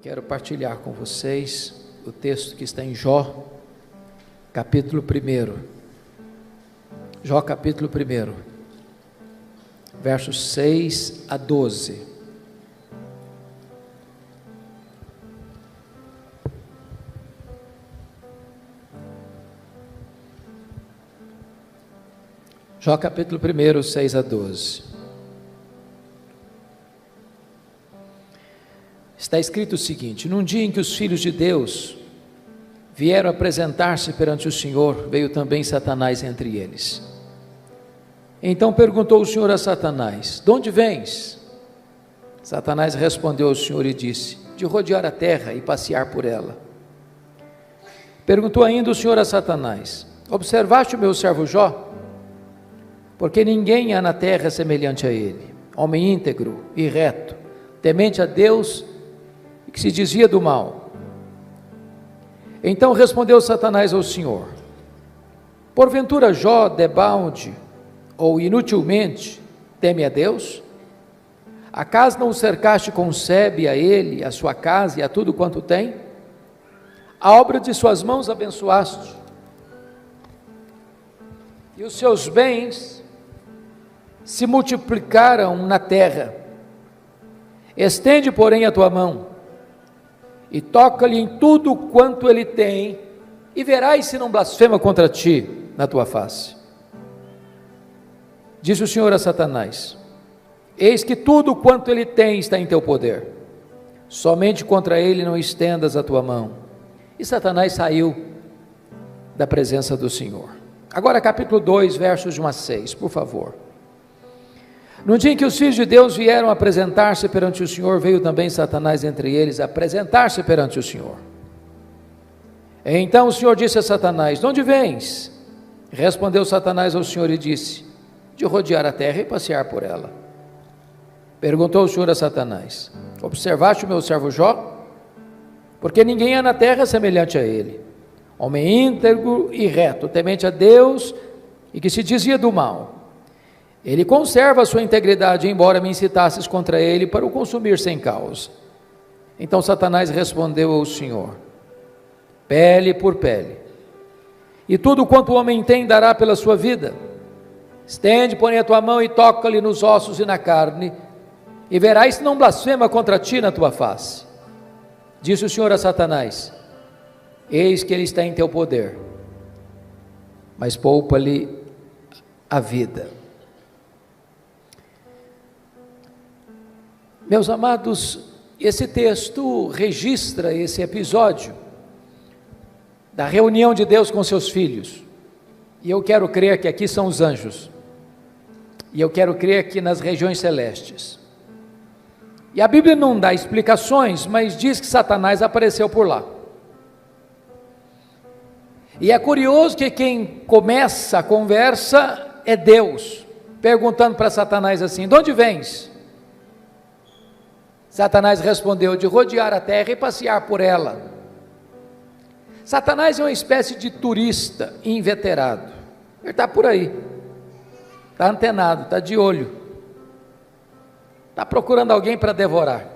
Quero partilhar com vocês o texto que está em Jó, capítulo 1. Jó, capítulo 1, versos 6 a 12. Jó, capítulo 1, 6 a 12. Está escrito o seguinte: num dia em que os filhos de Deus vieram apresentar-se perante o Senhor, veio também Satanás entre eles. Então perguntou o Senhor a Satanás: de onde vens? Satanás respondeu ao Senhor e disse: de rodear a terra e passear por ela. Perguntou ainda o Senhor a Satanás: observaste o meu servo Jó? Porque ninguém há na terra semelhante a ele, homem íntegro e reto, temente a Deus, que se desvia do mal. Então respondeu Satanás ao Senhor: porventura Jó debalde ou inutilmente teme a Deus? Acaso não o cercaste com sebe a ele, a sua casa e a tudo quanto tem? A obra de suas mãos abençoaste, e os seus bens se multiplicaram na terra. Estende, porém, a tua mão e toca-lhe em tudo quanto ele tem, e verás se não blasfema contra ti na tua face. Disse o Senhor a Satanás: eis que tudo quanto ele tem está em teu poder, somente contra ele não estendas a tua mão. E Satanás saiu da presença do Senhor. Agora capítulo 2, versos de 1 a 6, por favor. No dia em que os filhos de Deus vieram apresentar-se perante o Senhor, veio também Satanás entre eles apresentar-se perante o Senhor. Então o Senhor disse a Satanás: de onde vens? Respondeu Satanás ao Senhor e disse: de rodear a terra e passear por ela. Perguntou o Senhor a Satanás: observaste o meu servo Jó? Porque ninguém há na terra semelhante a ele, homem íntegro e reto, temente a Deus e que se desvia do mal. Ele conserva a sua integridade, embora me incitasses contra ele para o consumir sem causa. Então Satanás respondeu ao Senhor: pele por pele, e tudo quanto o homem tem dará pela sua vida. Estende, porém, a tua mão e toca-lhe nos ossos e na carne, e verás se não blasfema contra ti na tua face. Disse o Senhor a Satanás: eis que ele está em teu poder, mas poupa-lhe a vida. Meus amados, esse texto registra esse episódio da reunião de Deus com seus filhos, e eu quero crer que aqui são os anjos, e eu quero crer que nas regiões celestes, e a Bíblia não dá explicações, mas diz que Satanás apareceu por lá, e é curioso que quem começa a conversa é Deus, perguntando para Satanás assim: de onde vens? Satanás respondeu: de rodear a terra e passear por ela. Satanás é uma espécie de turista inveterado, ele está por aí, está antenado, está de olho, está procurando alguém para devorar.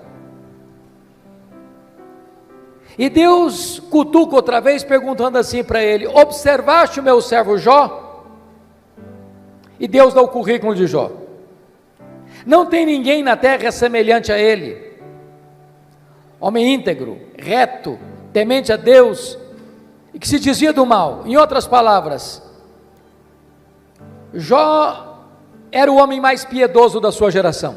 E Deus cutuca outra vez, perguntando assim para ele: observaste o meu servo Jó? E Deus dá o currículo de Jó: não tem ninguém na terra semelhante a ele, homem íntegro, reto, temente a Deus e que se desvia do mal. Em outras palavras, Jó era o homem mais piedoso da sua geração.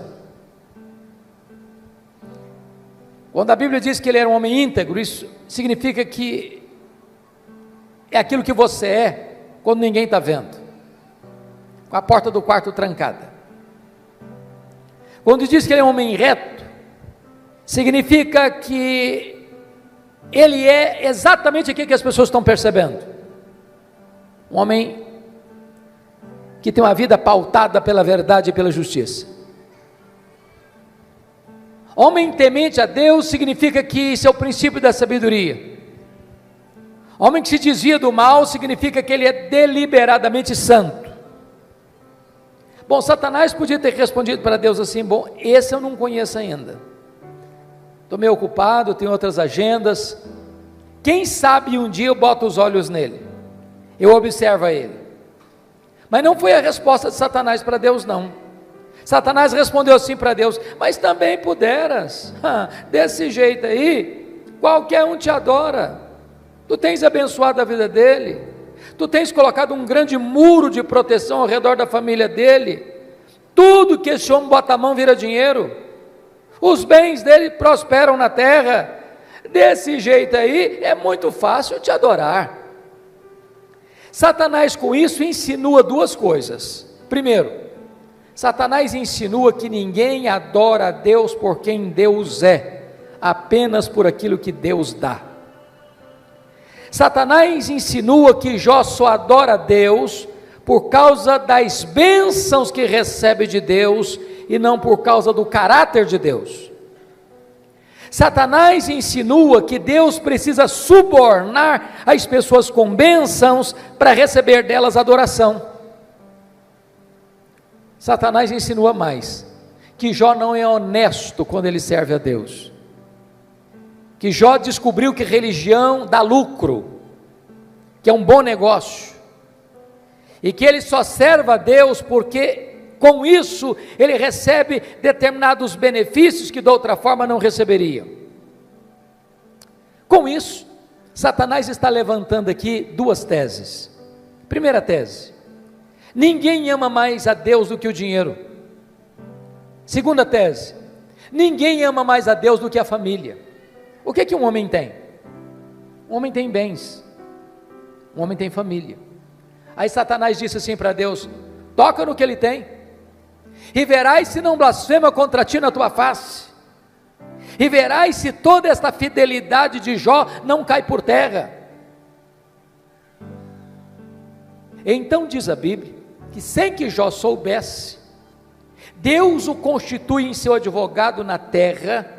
Quando a Bíblia diz que ele era um homem íntegro, isso significa que é aquilo que você é quando ninguém está vendo, com a porta do quarto trancada. Quando diz que ele é um homem reto, significa que ele é exatamente aquilo que as pessoas estão percebendo, um homem que tem uma vida pautada pela verdade e pela justiça. Homem temente a Deus significa que isso é o princípio da sabedoria. Homem que se desvia do mal significa que ele é deliberadamente santo. Bom, Satanás podia ter respondido para Deus assim: bom, esse eu não conheço ainda, estou meio ocupado, tenho outras agendas. Quem sabe um dia eu boto os olhos nele, eu observo ele. Mas não foi a resposta de Satanás para Deus, não. Satanás respondeu assim para Deus: mas também puderas, desse jeito aí, qualquer um te adora, tu tens abençoado a vida dele, tu tens colocado um grande muro de proteção ao redor da família dele, tudo que esse homem bota a mão vira dinheiro, os bens dele prosperam na terra, desse jeito aí é muito fácil te adorar. Satanás com isso insinua duas coisas. Primeiro, Satanás insinua que ninguém adora a Deus por quem Deus é, apenas por aquilo que Deus dá. Satanás insinua que Jó só adora a Deus por causa das bênçãos que recebe de Deus e não por causa do caráter de Deus. Satanás insinua que Deus precisa subornar as pessoas com bênçãos para receber delas adoração. Satanás insinua mais, que Jó não é honesto quando ele serve a Deus, que Jó descobriu que religião dá lucro, que é um bom negócio, e que ele só serve a Deus porque com isso ele recebe determinados benefícios que de outra forma não receberia. Com isso, Satanás está levantando aqui duas teses. Primeira tese: ninguém ama mais a Deus do que o dinheiro. Segunda tese: ninguém ama mais a Deus do que a família. O que um homem tem? Um homem tem bens, um homem tem família. Aí Satanás disse assim para Deus: toca no que ele tem, e verás se não blasfema contra ti na tua face, e verás se toda esta fidelidade de Jó não cai por terra. Então diz a Bíblia, que sem que Jó soubesse, Deus o constitui em seu advogado na terra,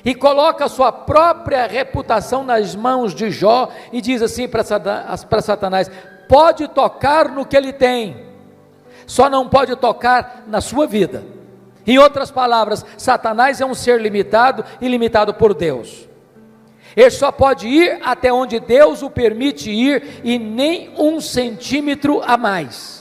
e coloca a sua própria reputação nas mãos de Jó, e diz assim para Satanás: pode tocar no que ele tem, só não pode tocar na sua vida. Em outras palavras, Satanás é um ser limitado e limitado por Deus. Ele só pode ir até onde Deus o permite ir, e nem 1 centímetro a mais.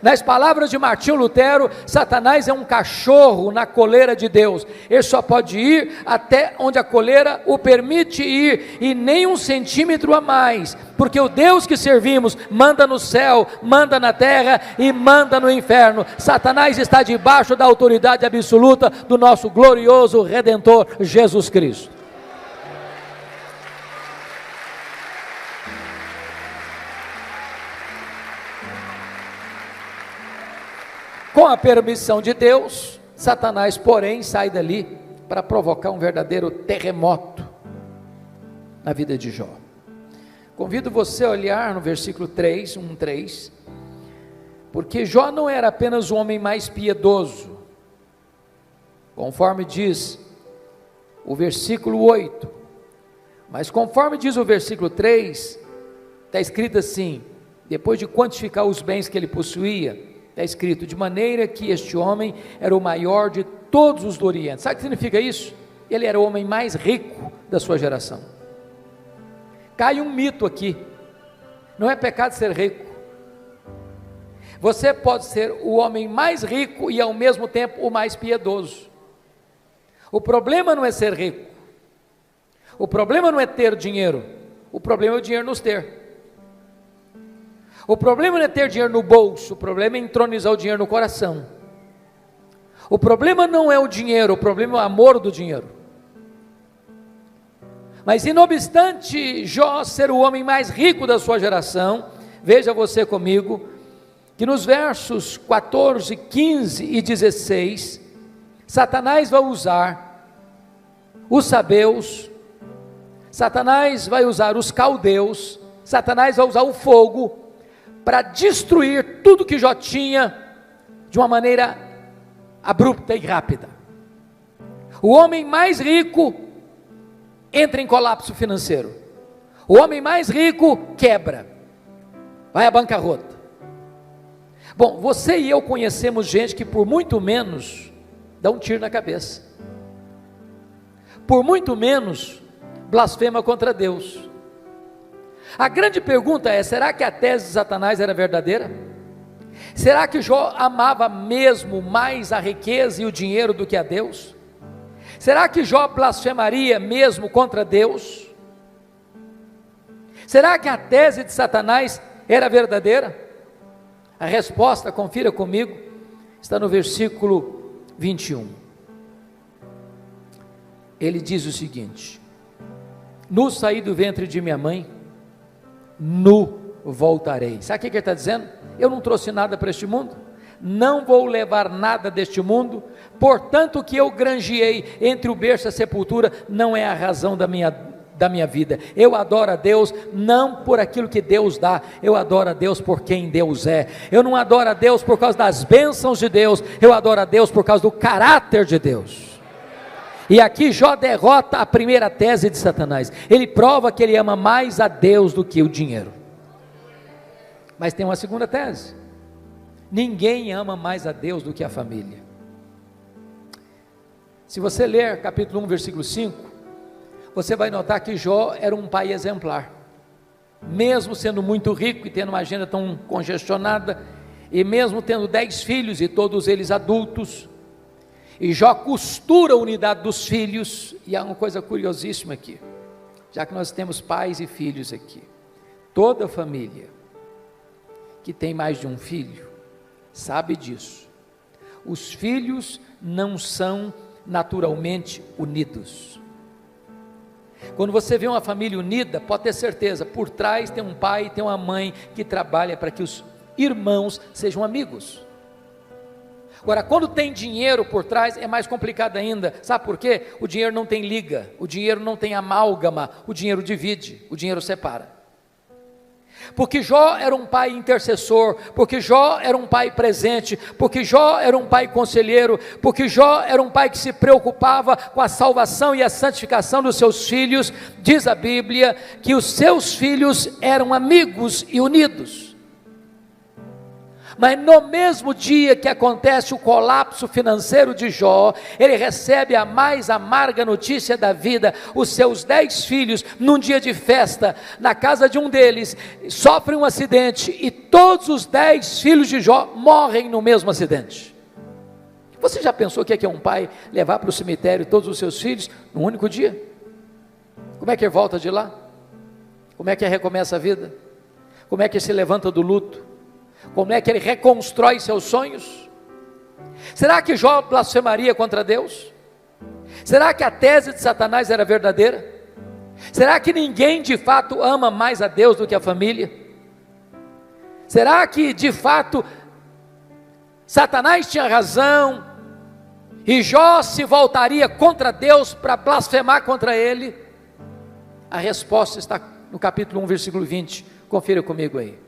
Nas palavras de Martinho Lutero, Satanás é um cachorro na coleira de Deus. Ele só pode ir até onde a coleira o permite ir, e nem 1 centímetro a mais, porque o Deus que servimos manda no céu, manda na terra e manda no inferno. Satanás está debaixo da autoridade absoluta do nosso glorioso Redentor Jesus Cristo. Com a permissão de Deus, Satanás, porém, sai dali para provocar um verdadeiro terremoto na vida de Jó. Convido você a olhar no versículo 3, 1:3, porque Jó não era apenas o homem mais piedoso, conforme diz o versículo 8, mas conforme diz o versículo 3, está escrito assim: depois de quantificar os bens que ele possuía, está escrito: de maneira que este homem era o maior de todos os do Oriente. Sabe o que significa isso? Ele era o homem mais rico da sua geração. Cai um mito aqui: não é pecado ser rico. Você pode ser o homem mais rico e ao mesmo tempo o mais piedoso. O problema não é ser rico, o problema não é ter dinheiro, o problema é o dinheiro nos ter. O problema não é ter dinheiro no bolso, o problema é entronizar o dinheiro no coração. O problema não é o dinheiro, o problema é o amor do dinheiro. Mas não obstante Jó ser o homem mais rico da sua geração, veja você comigo, que nos versos 14, 15 e 16, Satanás vai usar os sabeus, Satanás vai usar os caldeus, Satanás vai usar o fogo, para destruir tudo que Jó tinha, de uma maneira abrupta e rápida. O homem mais rico entra em colapso financeiro, o homem mais rico quebra, vai à bancarrota. Bom, você e eu conhecemos gente que por muito menos dá um tiro na cabeça. por muito menos blasfema contra Deus. A grande pergunta é: será que a tese de Satanás era verdadeira? Será que Jó amava mesmo mais a riqueza e o dinheiro do que a Deus? Será que Jó blasfemaria mesmo contra Deus? Será que a tese de Satanás era verdadeira? A resposta, confira comigo, está no versículo 21. Ele diz o seguinte: nu saí do ventre de minha mãe, nu voltarei. Sabe o que ele está dizendo? Eu não trouxe nada para este mundo, não vou levar nada deste mundo, portanto o que eu granjeei entre o berço e a sepultura não é a razão da minha vida. Eu adoro a Deus não por aquilo que Deus dá, eu adoro a Deus por quem Deus é. Eu não adoro a Deus por causa das bênçãos de Deus, eu adoro a Deus por causa do caráter de Deus. E aqui Jó derrota a primeira tese de Satanás. Ele prova que ele ama mais a Deus do que o dinheiro. Mas tem uma segunda tese: ninguém ama mais a Deus do que a família. Se você ler capítulo 1, versículo 5, você vai notar que Jó era um pai exemplar, mesmo sendo muito rico e tendo uma agenda tão congestionada, e mesmo tendo 10 filhos e todos eles adultos, e Jó costura a unidade dos filhos. E há uma coisa curiosíssima aqui, já que nós temos pais e filhos aqui, toda família que tem mais de um filho sabe disso, os filhos não são naturalmente unidos. Quando você vê uma família unida, pode ter certeza, por trás tem um pai, tem uma mãe que trabalha para que os irmãos sejam amigos. Agora, quando tem dinheiro por trás, é mais complicado ainda. Sabe por quê? O dinheiro não tem liga, o dinheiro não tem amálgama, o dinheiro divide, o dinheiro separa. Porque Jó era um pai intercessor, porque Jó era um pai presente, porque Jó era um pai conselheiro, porque Jó era um pai que se preocupava com a salvação e a santificação dos seus filhos. Diz a Bíblia que os seus filhos eram amigos e unidos. Mas no mesmo dia que acontece o colapso financeiro de Jó, ele recebe a mais amarga notícia da vida. Os seus 10 filhos, num dia de festa, na casa de um deles, sofrem um acidente, e todos os 10 filhos de Jó morrem no mesmo acidente. Você já pensou o que é um pai levar para o cemitério todos os seus filhos num único dia? Como é que ele volta de lá? Como é que ele recomeça a vida? Como é que ele se levanta do luto? Como é que ele reconstrói seus sonhos? Será que Jó blasfemaria contra Deus? Será que a tese de Satanás era verdadeira? Será que ninguém de fato ama mais a Deus do que a família? Será que de fato Satanás tinha razão e Jó se voltaria contra Deus para blasfemar contra ele? A resposta está no capítulo 1, versículo 20, confira comigo aí.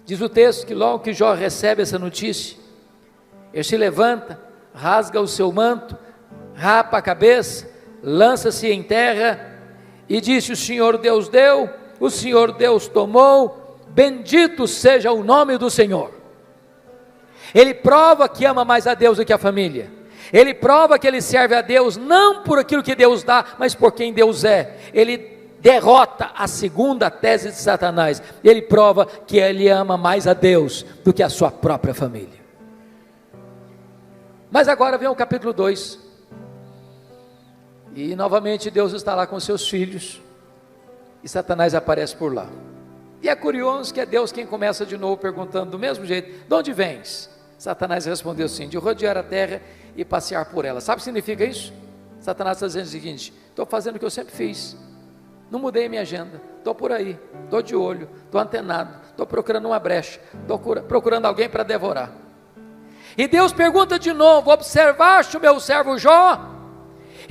Diz o texto que logo que Jó recebe essa notícia, ele se levanta, rasga o seu manto, rapa a cabeça, lança-se em terra e disse: o Senhor Deus deu, o Senhor Deus tomou, bendito seja o nome do Senhor. Ele prova que ama mais a Deus do que a família. Ele prova que ele serve a Deus não por aquilo que Deus dá, mas por quem Deus é. Ele derrota a segunda tese de Satanás. Ele prova que ele ama mais a Deus do que a sua própria família. Mas agora vem o capítulo 2, e novamente Deus está lá com seus filhos, e Satanás aparece por lá. E é curioso que é Deus quem começa de novo perguntando do mesmo jeito: de onde vens? Satanás respondeu assim: de rodear a terra e passear por ela. Sabe o que significa isso? Satanás está dizendo o seguinte: estou fazendo o que eu sempre fiz, não mudei minha agenda, estou por aí, estou de olho, estou antenado, estou procurando uma brecha, estou procurando alguém para devorar. E Deus pergunta de novo: observaste o meu servo Jó?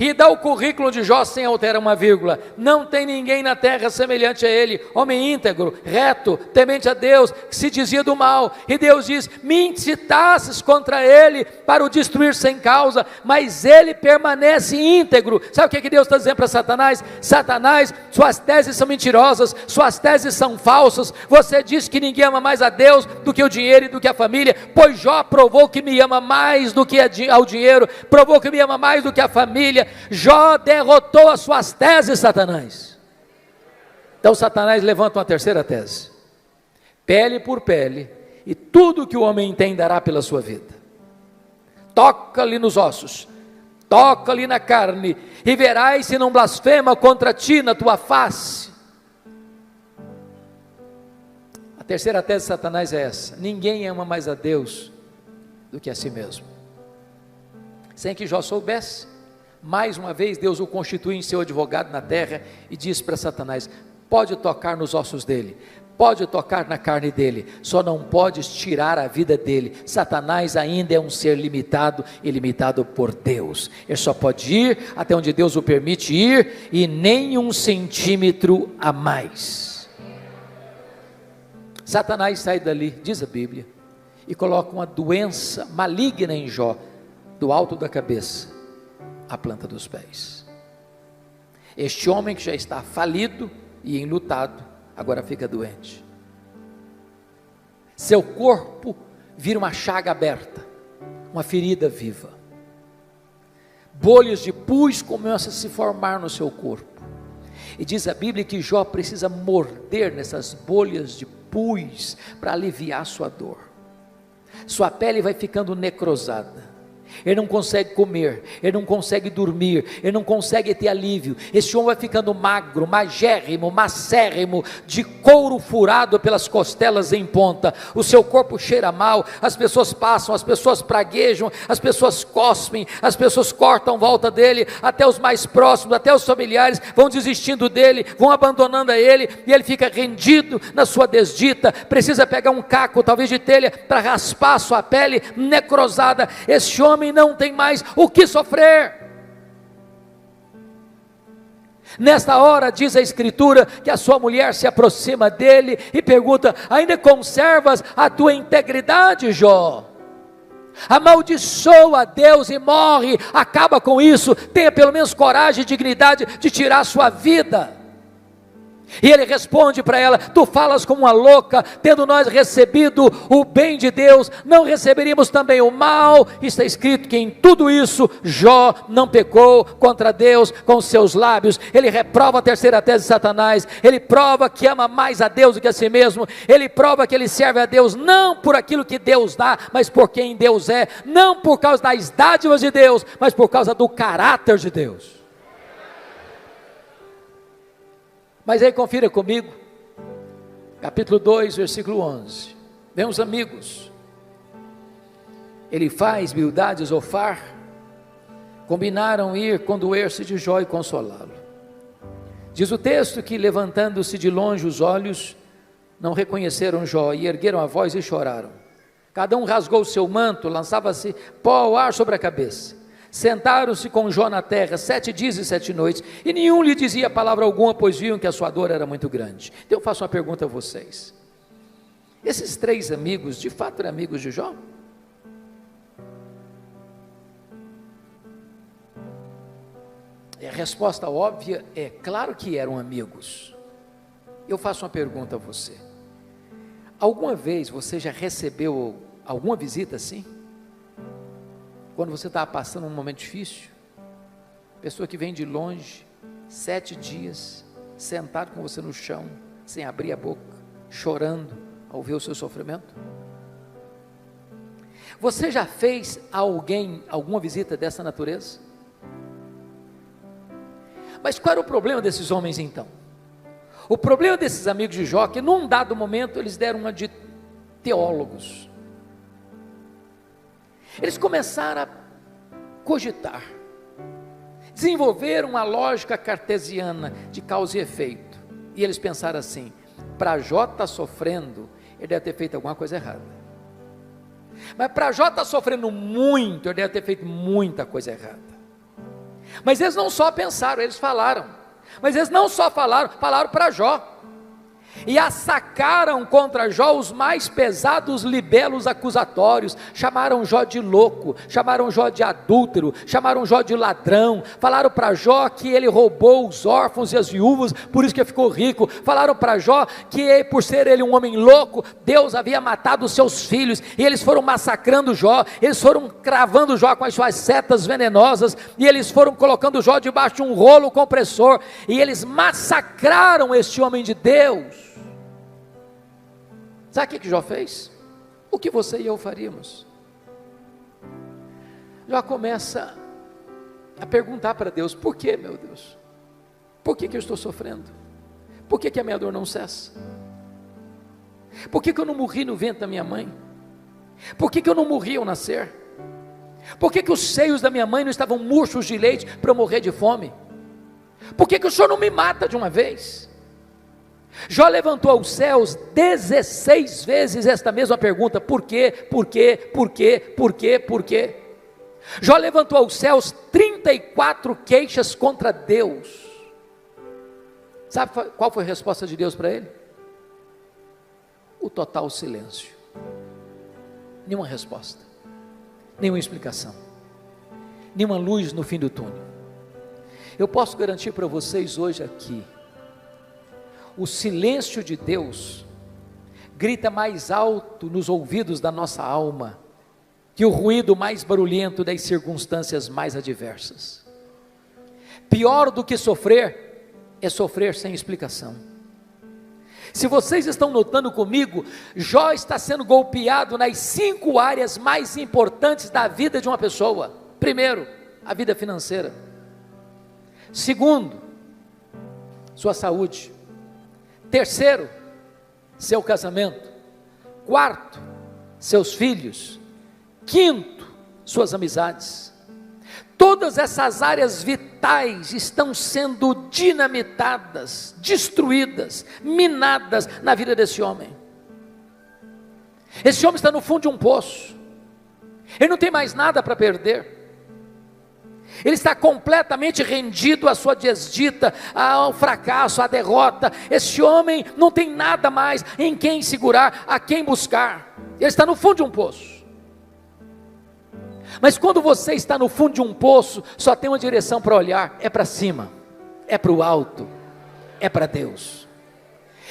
E dá o currículo de Jó sem alterar uma vírgula. Não tem ninguém na terra semelhante a ele, homem íntegro, reto, temente a Deus, que se dizia do mal. E Deus diz: me incitasses contra ele para o destruir sem causa, mas ele permanece íntegro. Sabe o que Deus está dizendo para Satanás? Satanás, suas teses são mentirosas, suas teses são falsas. Você diz que ninguém ama mais a Deus do que o dinheiro e do que a família, pois Jó provou que me ama mais do que ao dinheiro, provou que me ama mais do que a família, Jó derrotou as suas teses, Satanás. Então Satanás levanta uma terceira tese: pele por pele, e tudo que o homem tem dará pela sua vida. Toca-lhe nos ossos, toca-lhe na carne, e verás se não blasfema contra ti na tua face. A terceira tese de Satanás é essa: ninguém ama mais a Deus do que a si mesmo. Sem que Jó soubesse, mais uma vez Deus o constitui em seu advogado na terra e diz para Satanás: pode tocar nos ossos dele, pode tocar na carne dele, só não podes tirar a vida dele. Satanás ainda é um ser limitado e limitado por Deus. Ele só pode ir até onde Deus o permite ir, e nem 1 centímetro a mais. Satanás sai dali, diz a Bíblia, e coloca uma doença maligna em Jó, do alto da cabeça à planta dos pés. Este homem que já está falido e enlutado, agora fica doente. Seu corpo vira uma chaga aberta, uma ferida viva. Bolhas de pus começam a se formar no seu corpo. E diz a Bíblia que Jó precisa morder nessas bolhas de pus para aliviar sua dor. Sua pele vai ficando necrosada. Ele não consegue comer, ele não consegue dormir, ele não consegue ter alívio. Esse homem vai ficando magro, magérrimo, macérrimo, de couro furado pelas costelas em ponta. O seu corpo cheira mal, as pessoas passam, as pessoas praguejam, as pessoas cospem, as pessoas cortam volta dele, até os mais próximos, até os familiares vão desistindo dele, vão abandonando a ele, e ele fica rendido na sua desdita. Precisa pegar um caco, talvez de telha, para raspar a sua pele necrosada. Esse homem não tem mais o que sofrer. Nesta hora, diz a Escritura, que a sua mulher se aproxima dele e pergunta: ainda conservas a tua integridade, Jó? Amaldiçoa a Deus e morre, acaba com isso, tenha pelo menos coragem e dignidade de tirar a sua vida. E ele responde para ela: tu falas como uma louca, tendo nós recebido o bem de Deus, não receberíamos também o mal? Está escrito que em tudo isso Jó não pecou contra Deus com os seus lábios. Ele reprova a terceira tese de Satanás. Ele prova que ama mais a Deus do que a si mesmo. Ele prova que ele serve a Deus não por aquilo que Deus dá, mas por quem Deus é, não por causa das dádivas de Deus, mas por causa do caráter de Deus. Mas aí confira comigo, capítulo 2, versículo 11, meus amigos, Elifaz, Bildade e Zofar combinaram ir condoer-se de Jó e consolá-lo. Diz o texto que, levantando-se de longe os olhos, não reconheceram Jó, e ergueram a voz e choraram. Cada um rasgou o seu manto, lançava-se pó ao ar sobre a cabeça. Sentaram-se com Jó na terra 7 dias e 7 noites, e nenhum lhe dizia palavra alguma, pois viam que a sua dor era muito grande. Então eu faço uma pergunta a vocês: esses 3 amigos, de fato eram amigos de Jó? E a resposta óbvia é: claro que eram amigos. Eu faço uma pergunta a você: alguma vez você já recebeu alguma visita assim? Quando você estava passando um momento difícil, pessoa que vem de longe, 7 dias, sentado com você no chão, sem abrir a boca, chorando ao ver o seu sofrimento? Você já fez a alguém alguma visita dessa natureza? Mas qual era o problema desses homens então? O problema desses amigos de Jó, que num dado momento eles deram uma de teólogos. Eles começaram a cogitar, desenvolveram uma lógica cartesiana de causa e efeito, e eles pensaram assim: para Jó estar sofrendo, ele deve ter feito alguma coisa errada, mas para Jó estar sofrendo muito, ele deve ter feito muita coisa errada. Mas eles não só pensaram, eles falaram, mas eles não só falaram para Jó, e assacaram contra Jó os mais pesados libelos acusatórios, chamaram Jó de louco, chamaram Jó de adúltero, chamaram Jó de ladrão, falaram para Jó que ele roubou os órfãos e as viúvas, por isso que ele ficou rico, falaram para Jó que por ser ele um homem louco, Deus havia matado os seus filhos, e eles foram massacrando Jó, eles foram cravando Jó com as suas setas venenosas, e eles foram colocando Jó debaixo de um rolo compressor, e eles massacraram este homem de Deus. Sabe o que Jó fez? O que você e eu faríamos? Jó começa a perguntar para Deus: por que, meu Deus? Por que eu estou sofrendo? Por que a minha dor não cessa? Por que eu não morri no ventre da minha mãe? Por que eu não morri ao nascer? Por que os seios da minha mãe não estavam murchos de leite para eu morrer de fome? Por que o Senhor não me mata de uma vez? Jó levantou aos céus 16 vezes esta mesma pergunta: por quê, por quê, por quê, por quê, por quê? Jó levantou aos céus 34 queixas contra Deus. Sabe qual foi a resposta de Deus para ele? O total silêncio. Nenhuma resposta, nenhuma explicação, nenhuma luz no fim do túnel. Eu posso garantir para vocês hoje aqui, o silêncio de Deus grita mais alto nos ouvidos da nossa alma que o ruído mais barulhento das circunstâncias mais adversas. Pior do que sofrer é sofrer sem explicação. Se vocês estão notando comigo, Jó está sendo golpeado nas 5 áreas mais importantes da vida de uma pessoa. Primeiro, a vida financeira. Segundo, sua saúde. Terceiro, seu casamento. Quarto, seus filhos. Quinto, suas amizades. Todas essas áreas vitais estão sendo dinamitadas, destruídas, minadas na vida desse homem. Esse homem está no fundo de um poço, ele não tem mais nada para perder, ele está completamente rendido à sua desdita, ao fracasso, à derrota. Esse homem não tem nada mais em quem segurar, a quem buscar, ele está no fundo de um poço. Mas quando você está no fundo de um poço, só tem uma direção para olhar: é para cima, é para o alto, é para Deus.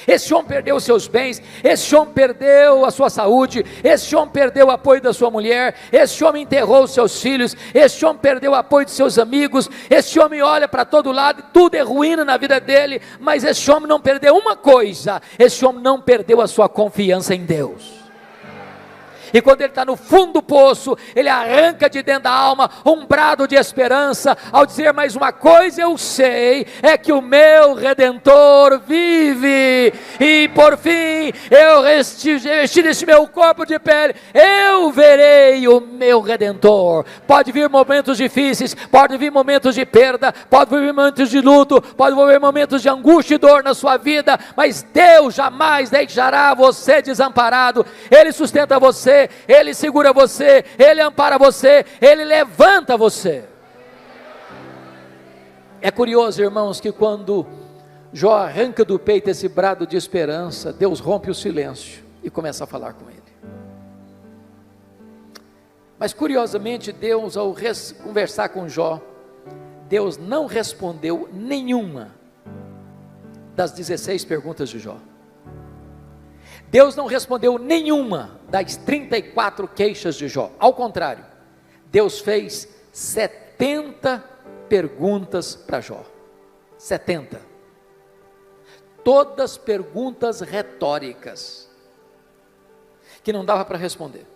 Esse homem perdeu os seus bens, esse homem perdeu a sua saúde, esse homem perdeu o apoio da sua mulher, esse homem enterrou os seus filhos, esse homem perdeu o apoio de seus amigos, esse homem olha para todo lado e tudo é ruína na vida dele, mas esse homem não perdeu uma coisa: esse homem não perdeu a sua confiança em Deus. E quando ele está no fundo do poço, ele arranca de dentro da alma um brado de esperança, ao dizer: mais uma coisa eu sei, é que o meu Redentor vive, e por fim, eu revesti deste meu corpo de pele, eu verei o meu Redentor. Pode vir momentos difíceis, pode vir momentos de perda, pode vir momentos de luto, pode vir momentos de angústia e dor na sua vida, mas Deus jamais deixará você desamparado. Ele sustenta você, Ele segura você, Ele ampara você, Ele levanta você. É curioso, irmãos, que quando Jó arranca do peito esse brado de esperança, Deus rompe o silêncio e começa a falar com ele. Mas curiosamente, Deus, ao conversar com Jó, Deus não respondeu nenhuma das 16 perguntas de Jó. Deus não respondeu nenhuma das 34 queixas de Jó. Ao contrário, Deus fez 70 perguntas para Jó. 70. Todas perguntas retóricas, que não dava para responder.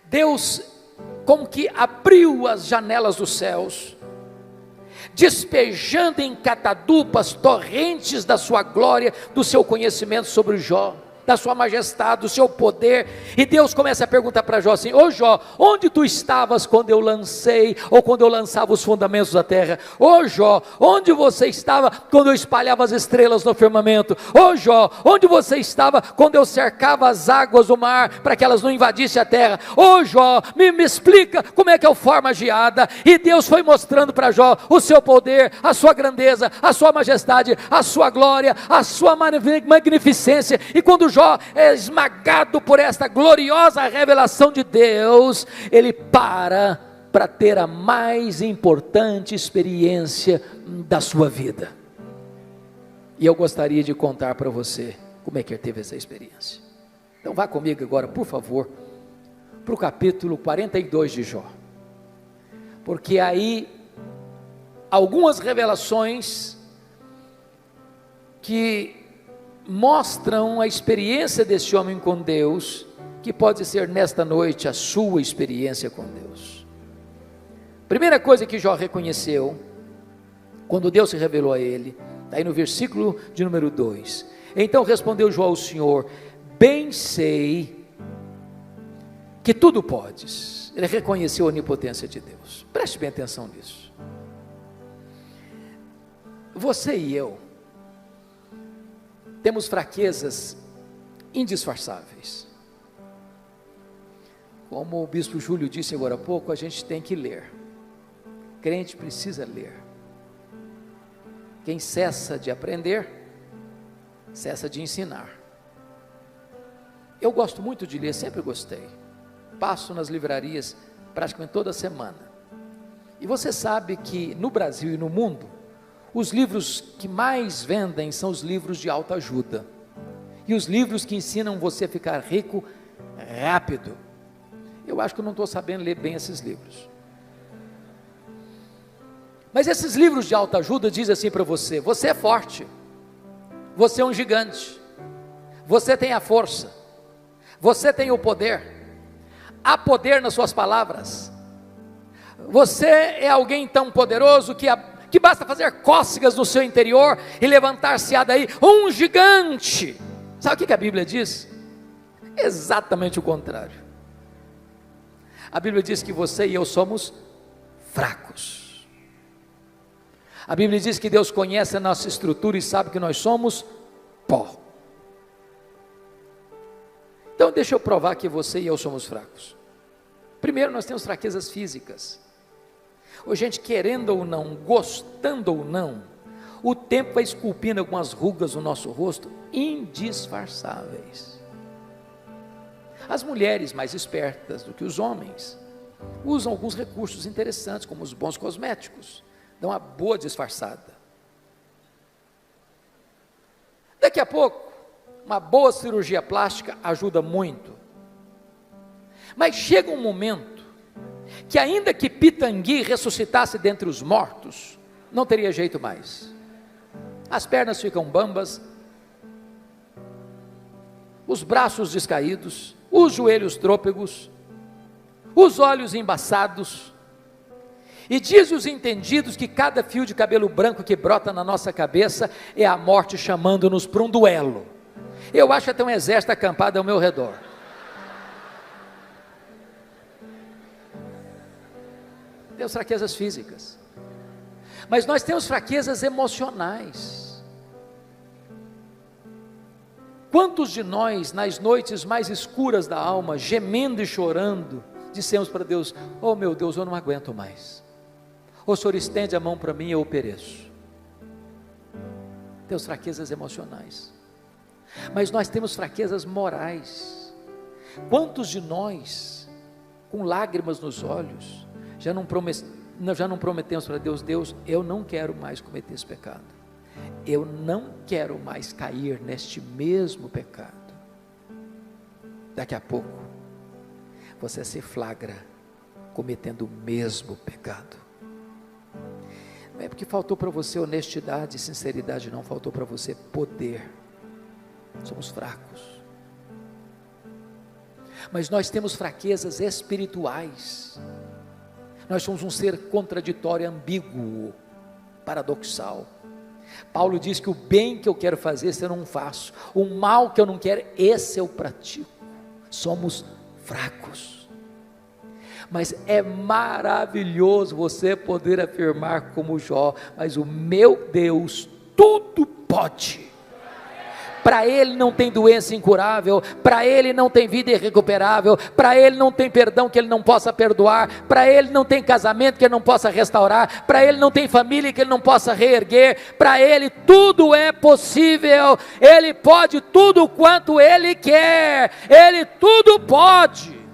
Deus como que abriu as janelas dos céus, despejando em catadupas torrentes da sua glória, do seu conhecimento sobre Jó. da sua majestade, do seu poder, e Deus começa a perguntar para Jó assim: ô Jó, onde tu estavas quando eu lancei, ou quando eu lançava os fundamentos da terra? Ô Jó, onde você estava quando eu espalhava as estrelas no firmamento? Ô Jó, onde você estava quando eu cercava as águas do mar, para que elas não invadissem a terra? Ô Jó, me explica como é que eu formo a geada. E Deus foi mostrando para Jó o seu poder, a sua grandeza, a sua majestade, a sua glória, a sua magnificência. E quando Jó é esmagado por esta gloriosa revelação de Deus, ele para ter a mais importante experiência da sua vida. E eu gostaria de contar para você como é que ele teve essa experiência. Então vá comigo agora, por favor, para o capítulo 42 de Jó, porque aí algumas revelações que mostram a experiência desse homem com Deus, que pode ser nesta noite a sua experiência com Deus. Primeira coisa que Jó reconheceu, quando Deus se revelou a ele, está aí no versículo de número 2, então respondeu Jó ao Senhor: bem sei que tudo podes. Ele reconheceu a onipotência de Deus. Preste bem atenção nisso. Você e eu temos fraquezas indisfarçáveis. Como o bispo Júlio disse agora há pouco, a gente tem que ler. Crente precisa ler. Quem cessa de aprender, cessa de ensinar. Eu gosto muito de ler, sempre gostei. Passo nas livrarias praticamente toda semana. E você sabe que no Brasil e no mundo, os livros que mais vendem são os livros de autoajuda. E os livros que ensinam você a ficar rico rápido. Eu acho que eu não estou sabendo ler bem esses livros. Mas esses livros de autoajuda dizem assim para você: você é forte, você é um gigante, você tem a força, você tem o poder, há poder nas suas palavras, você é alguém tão poderoso que basta fazer cócegas no seu interior e levantar-se-á daí um gigante. Sabe o que a Bíblia diz? Exatamente o contrário. A Bíblia diz que você e eu somos fracos. A Bíblia diz que Deus conhece a nossa estrutura e sabe que nós somos pó. Então deixa eu provar que você e eu somos fracos. Primeiro, nós temos fraquezas físicas. Ô, gente, querendo ou não, gostando ou não, o tempo vai esculpindo algumas rugas no nosso rosto indisfarçáveis. As mulheres mais espertas do que os homens usam alguns recursos interessantes, como os bons cosméticos, dão uma boa disfarçada. Daqui a pouco, uma boa cirurgia plástica ajuda muito. Mas chega um momento que, ainda que Pitangui ressuscitasse dentre os mortos, não teria jeito mais. As pernas ficam bambas, os braços descaídos, os joelhos trôpegos, os olhos embaçados. E diz os entendidos que cada fio de cabelo branco que brota na nossa cabeça é a morte chamando-nos para um duelo. Eu acho até um exército acampado ao meu redor. Temos fraquezas físicas, mas nós temos fraquezas emocionais. Quantos de nós, nas noites mais escuras da alma, gemendo e chorando, dissemos para Deus: oh meu Deus, eu não aguento mais, o Senhor estende a mão para mim, eu pereço. Temos fraquezas emocionais, mas nós temos fraquezas morais. Quantos de nós, com lágrimas nos olhos, já não prometemos para Deus: Deus, eu não quero mais cometer esse pecado, eu não quero mais cair neste mesmo pecado. Daqui a pouco você se flagra cometendo o mesmo pecado. Não é porque faltou para você honestidade e sinceridade, não, faltou para você poder. Somos fracos, mas nós temos fraquezas espirituais. Nós somos um ser contraditório, ambíguo, paradoxal. Paulo diz que o bem que eu quero fazer, esse eu não faço, o mal que eu não quero, esse eu pratico. Somos fracos, mas é maravilhoso você poder afirmar como Jó: mas o meu Deus tudo pode. Para Ele não tem doença incurável, para Ele não tem vida irrecuperável, para Ele não tem perdão que Ele não possa perdoar, para Ele não tem casamento que Ele não possa restaurar, para Ele não tem família que Ele não possa reerguer, para Ele tudo é possível, Ele pode tudo quanto Ele quer, Ele tudo pode.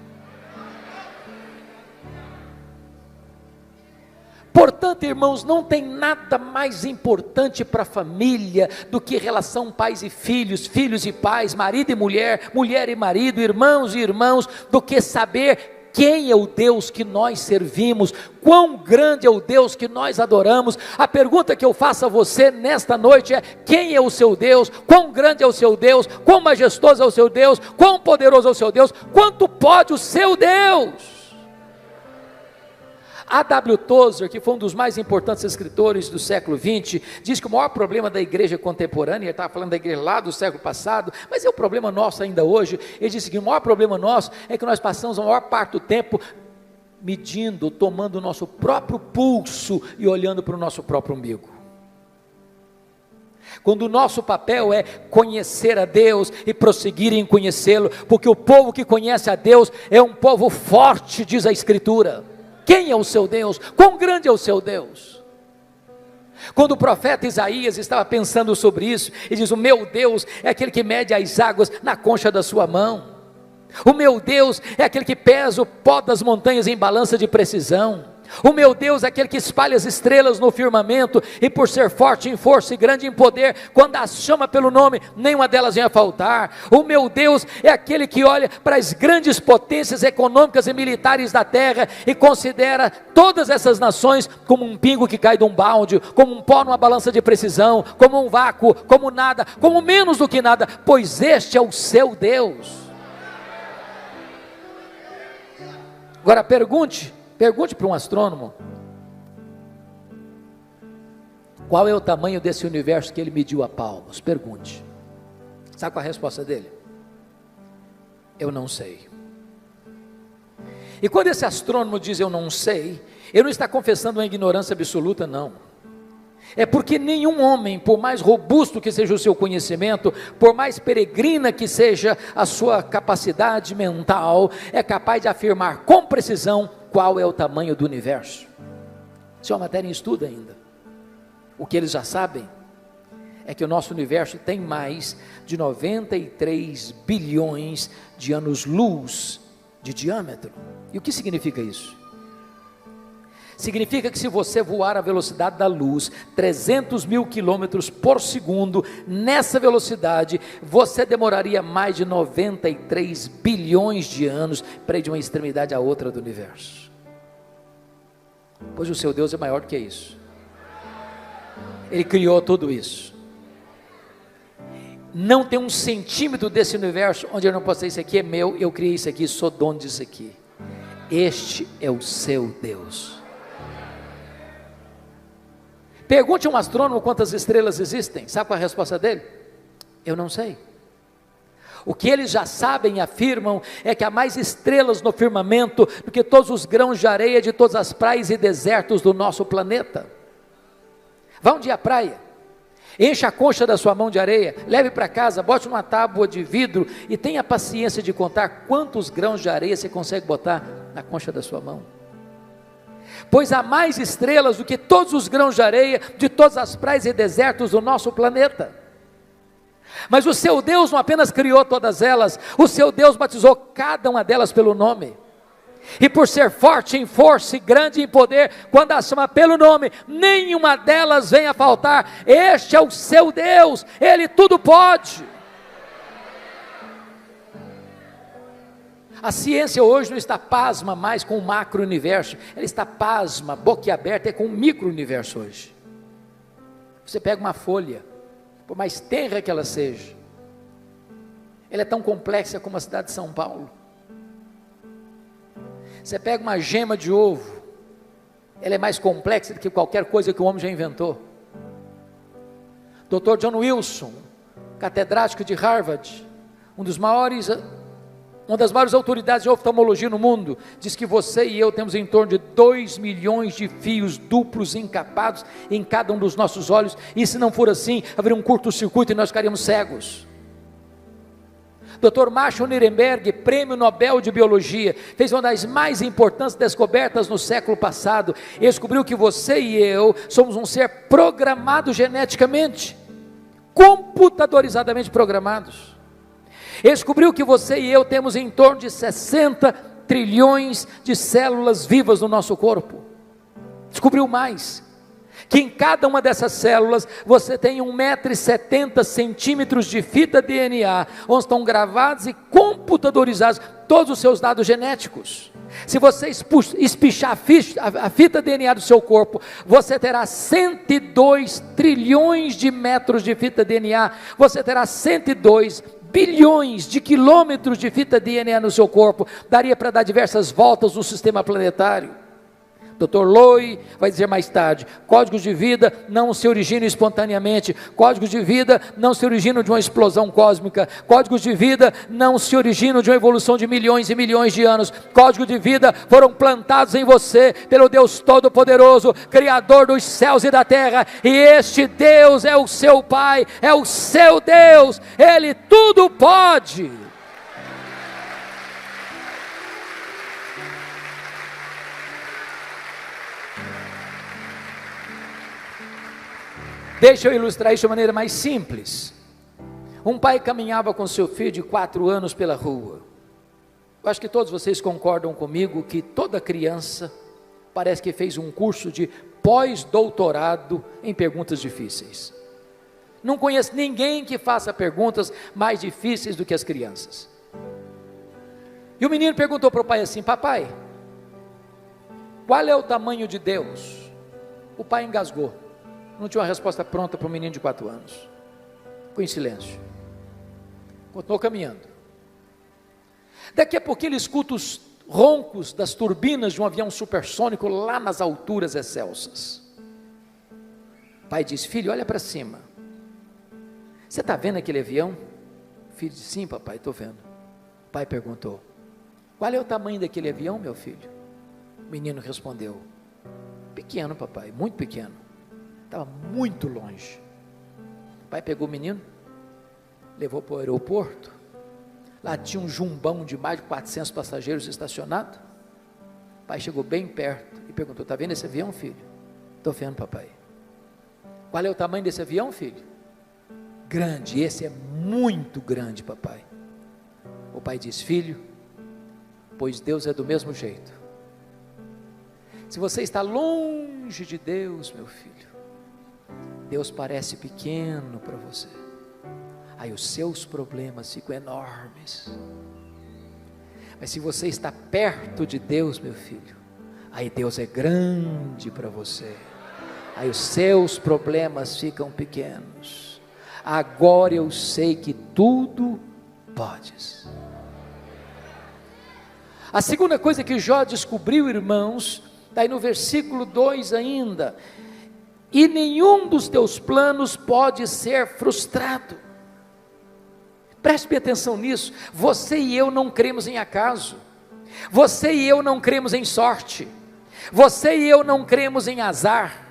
Portanto, irmãos, não tem nada mais importante para a família do que relação pais e filhos, filhos e pais, marido e mulher, mulher e marido, irmãos e irmãos, do que saber quem é o Deus que nós servimos, quão grande é o Deus que nós adoramos. A pergunta que eu faço a você nesta noite é: quem é o seu Deus? Quão grande é o seu Deus? Quão majestoso é o seu Deus? Quão poderoso é o seu Deus? Quanto pode o seu Deus? A.W. Tozer, que foi um dos mais importantes escritores do século XX, diz que o maior problema da igreja contemporânea, ele estava falando da igreja lá do século passado, mas é o problema nosso ainda hoje. Ele disse que o maior problema nosso é que nós passamos a maior parte do tempo medindo, tomando o nosso próprio pulso e olhando para o nosso próprio umbigo. Quando o nosso papel é conhecer a Deus e prosseguir em conhecê-lo, porque o povo que conhece a Deus é um povo forte, diz a Escritura. Quem é o seu Deus? Quão grande é o seu Deus? Quando o profeta Isaías estava pensando sobre isso, ele diz: o meu Deus é aquele que mede as águas na concha da sua mão, o meu Deus é aquele que pesa o pó das montanhas em balança de precisão, o meu Deus é aquele que espalha as estrelas no firmamento, e por ser forte em força e grande em poder, quando as chama pelo nome, nenhuma delas vem a faltar. O meu Deus é aquele que olha para as grandes potências econômicas e militares da terra e considera todas essas nações como um pingo que cai de um balde, como um pó numa balança de precisão, como um vácuo, como nada, como menos do que nada, pois este é o seu Deus. Agora pergunte para um astrônomo: qual é o tamanho desse universo que ele mediu a palmos? Pergunte. Sabe qual é a resposta dele? Eu não sei. E quando esse astrônomo diz eu não sei, ele não está confessando uma ignorância absoluta, não. É porque nenhum homem, por mais robusto que seja o seu conhecimento, por mais peregrina que seja a sua capacidade mental, é capaz de afirmar com precisão qual é o tamanho do universo. Isso é uma matéria em estudo ainda. O que eles já sabem é que o nosso universo tem mais de 93 bilhões de anos-luz de diâmetro. E o que significa isso? Significa que se você voar à velocidade da luz, 300 mil quilômetros por segundo, nessa velocidade, você demoraria mais de 93 bilhões de anos para ir de uma extremidade à outra do universo. Pois o seu Deus é maior do que isso. Ele criou tudo isso. Não tem um centímetro desse universo onde eu não posso dizer: isso aqui é meu, eu criei isso aqui, sou dono disso aqui. Este é o seu Deus. Pergunte a um astrônomo quantas estrelas existem. Sabe qual é a resposta dele? Eu não sei. O que eles já sabem e afirmam é que há mais estrelas no firmamento do que todos os grãos de areia de todas as praias e desertos do nosso planeta. Vá um dia à praia, encha a concha da sua mão de areia, leve para casa, bote numa tábua de vidro e tenha paciência de contar quantos grãos de areia você consegue botar na concha da sua mão. Pois há mais estrelas do que todos os grãos de areia de todas as praias e desertos do nosso planeta. Mas o seu Deus não apenas criou todas elas, o seu Deus batizou cada uma delas pelo nome. E por ser forte em força e grande em poder, quando as chama pelo nome, nenhuma delas vem a faltar. Este é o seu Deus, Ele tudo pode. A ciência hoje não está pasma mais com o macro-universo, ela está pasma, boquiaberta, com o micro-universo hoje. Você pega uma folha, por mais tenra que ela seja, ela é tão complexa como a cidade de São Paulo. Você pega uma gema de ovo, ela é mais complexa do que qualquer coisa que o homem já inventou. Dr. John Wilson, catedrático de Harvard, uma das maiores autoridades de oftalmologia no mundo, diz que você e eu temos em torno de 2 milhões de fios duplos encapados em cada um dos nossos olhos, e se não for assim, haveria um curto-circuito e nós ficaríamos cegos. Dr. Marshall Nirenberg, prêmio Nobel de Biologia, fez uma das mais importantes descobertas no século passado. Ele descobriu que você e eu somos um ser programado geneticamente, computadorizadamente programados. Ele descobriu que você e eu temos em torno de 60 trilhões de células vivas no nosso corpo. Descobriu mais, que em cada uma dessas células você tem 1,70 m de fita DNA, onde estão gravados computadorizados todos os seus dados genéticos. Se você espichar a fita DNA do seu corpo, você terá 102 trilhões de metros de fita DNA, você terá 102 bilhões de quilômetros de fita DNA no seu corpo, daria para dar diversas voltas no sistema planetário. Dr. Loy vai dizer mais tarde, códigos de vida não se originam espontaneamente, códigos de vida não se originam de uma explosão cósmica, códigos de vida não se originam de uma evolução de milhões e milhões de anos, códigos de vida foram plantados em você, pelo Deus Todo-Poderoso, Criador dos céus e da terra, e este Deus é o seu Pai, é o seu Deus, Ele tudo pode. Deixa eu ilustrar isso de maneira mais simples. Um pai caminhava com seu filho de 4 anos pela rua. Eu acho que todos vocês concordam comigo que toda criança parece que fez um curso de pós-doutorado em perguntas difíceis. Não conheço ninguém que faça perguntas mais difíceis do que as crianças. E o menino perguntou para o pai assim: papai, qual é o tamanho de Deus? O pai engasgou. Não tinha uma resposta pronta para um menino de 4 anos. Ficou em silêncio. Continuou caminhando. Daqui a pouco ele escuta os roncos das turbinas de um avião supersônico lá nas alturas excelsas. O pai diz: filho, olha para cima. Você está vendo aquele avião? O filho disse: sim, papai, estou vendo. O pai perguntou: qual é o tamanho daquele avião, meu filho? O menino respondeu: pequeno, papai, muito pequeno. Estava muito longe. O pai pegou o menino, levou para o aeroporto. Lá tinha um jumbão de mais de 400 passageiros estacionado. O pai chegou bem perto e perguntou: está vendo esse avião, filho? Estou vendo, papai. Qual é o tamanho desse avião, filho? Grande. Esse é muito grande, papai. O pai disse: filho, pois Deus é do mesmo jeito. Se você está longe de Deus, meu filho, Deus parece pequeno para você, aí os seus problemas ficam enormes. Mas se você está perto de Deus, meu filho, aí Deus é grande para você, aí os seus problemas ficam pequenos. Agora eu sei que tudo podes. A segunda coisa que Jó descobriu, irmãos, está aí no versículo 2 ainda: e nenhum dos teus planos pode ser frustrado. Preste bem atenção nisso. Você e eu não cremos em acaso, você e eu não cremos em sorte, você e eu não cremos em azar,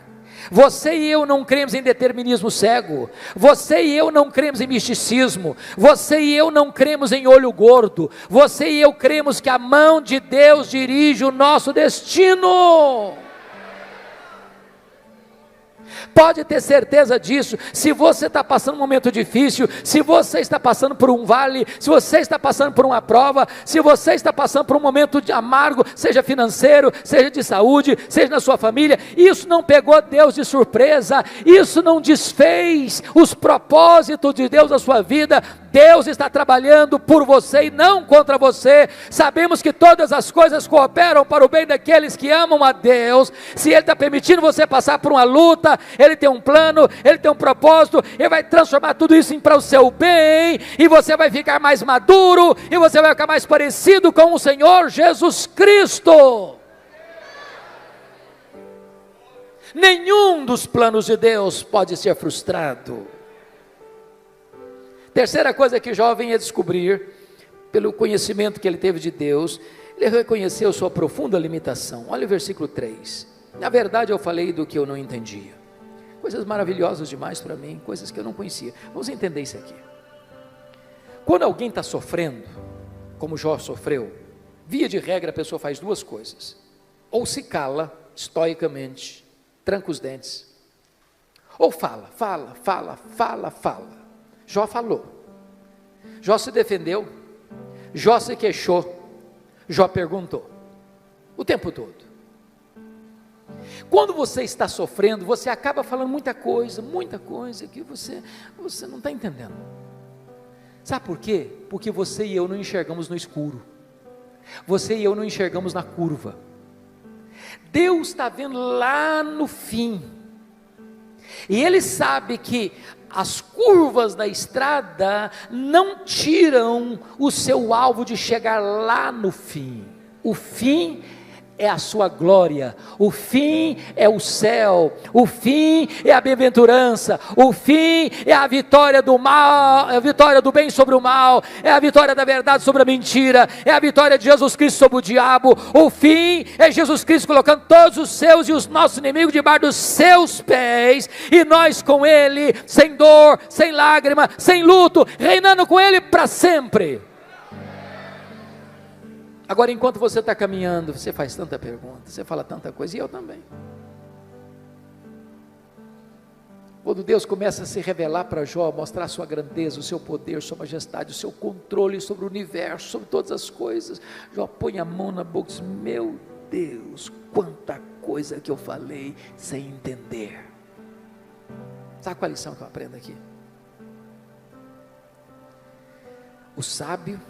você e eu não cremos em determinismo cego, você e eu não cremos em misticismo, você e eu não cremos em olho gordo, você e eu cremos que a mão de Deus dirige o nosso destino. Pode ter certeza disso. Se você está passando um momento difícil, se você está passando por um vale, se você está passando por uma prova, se você está passando por um momento de amargo, seja financeiro, seja de saúde, seja na sua família, isso não pegou Deus de surpresa, isso não desfez os propósitos de Deus na sua vida. Deus está trabalhando por você e não contra você. Sabemos que todas as coisas cooperam para o bem daqueles que amam a Deus. Se Ele está permitindo você passar por uma luta, Ele tem um plano, Ele tem um propósito, Ele vai transformar tudo isso para o seu bem, e você vai ficar mais maduro, e você vai ficar mais parecido com o Senhor Jesus Cristo. Nenhum dos planos de Deus pode ser frustrado. Terceira coisa que Jó vem a descobrir, pelo conhecimento que ele teve de Deus, ele reconheceu sua profunda limitação. Olha o versículo 3. Na verdade eu falei do que eu não entendia. Coisas maravilhosas demais para mim, coisas que eu não conhecia. Vamos entender isso aqui. Quando alguém está sofrendo, como Jó sofreu, via de regra a pessoa faz duas coisas: ou se cala estoicamente, tranca os dentes, ou fala. Jó falou, Jó se defendeu, Jó se queixou, Jó perguntou, o tempo todo. Quando você está sofrendo, você acaba falando muita coisa que você não está entendendo. Sabe por quê? Porque você e eu não enxergamos no escuro, você e eu não enxergamos na curva. Deus está vendo lá no fim, e Ele sabe que as curvas da estrada não tiram o seu alvo de chegar lá no fim. O fim é a sua glória, o fim é o céu, o fim é a bem-aventurança, o fim é a vitória do mal, é a vitória do bem sobre o mal, é a vitória da verdade sobre a mentira, é a vitória de Jesus Cristo sobre o diabo. O fim é Jesus Cristo colocando todos os seus e os nossos inimigos debaixo dos seus pés, e nós com Ele, sem dor, sem lágrima, sem luto, reinando com Ele para sempre. Agora, enquanto você está caminhando, você faz tanta pergunta, você fala tanta coisa, e eu também. Quando Deus começa a se revelar para Jó, mostrar a sua grandeza, o seu poder, sua majestade, o seu controle sobre o universo, sobre todas as coisas, Jó põe a mão na boca e diz: meu Deus, quanta coisa que eu falei sem entender. Sabe qual a lição que eu aprendo aqui? O sábio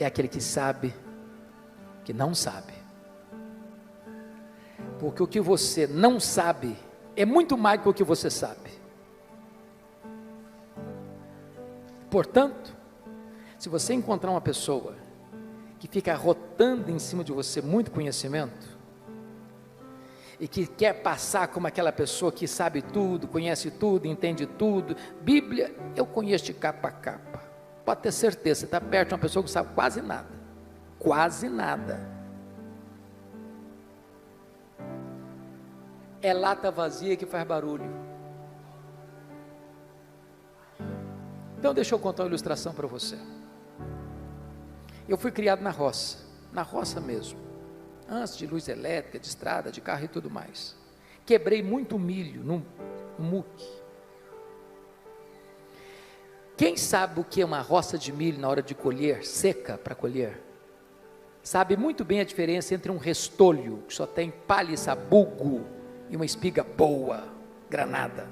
é aquele que sabe que não sabe, porque o que você não sabe é muito mais do que o que você sabe. Portanto, se você encontrar uma pessoa que fica arrotando em cima de você muito conhecimento, e que quer passar como aquela pessoa que sabe tudo, conhece tudo, entende tudo, Bíblia eu conheço de capa a capa, pode ter certeza, você está perto de uma pessoa que sabe quase nada. É lata vazia que faz barulho. Então deixa eu contar uma ilustração para você. Eu fui criado na roça mesmo, antes de luz elétrica, de estrada, de carro e tudo mais. Quebrei muito milho no muque. Quem sabe o que é uma roça de milho na hora de colher, seca para colher, sabe muito bem a diferença entre um restolho, que só tem palha e sabugo, e uma espiga boa, granada.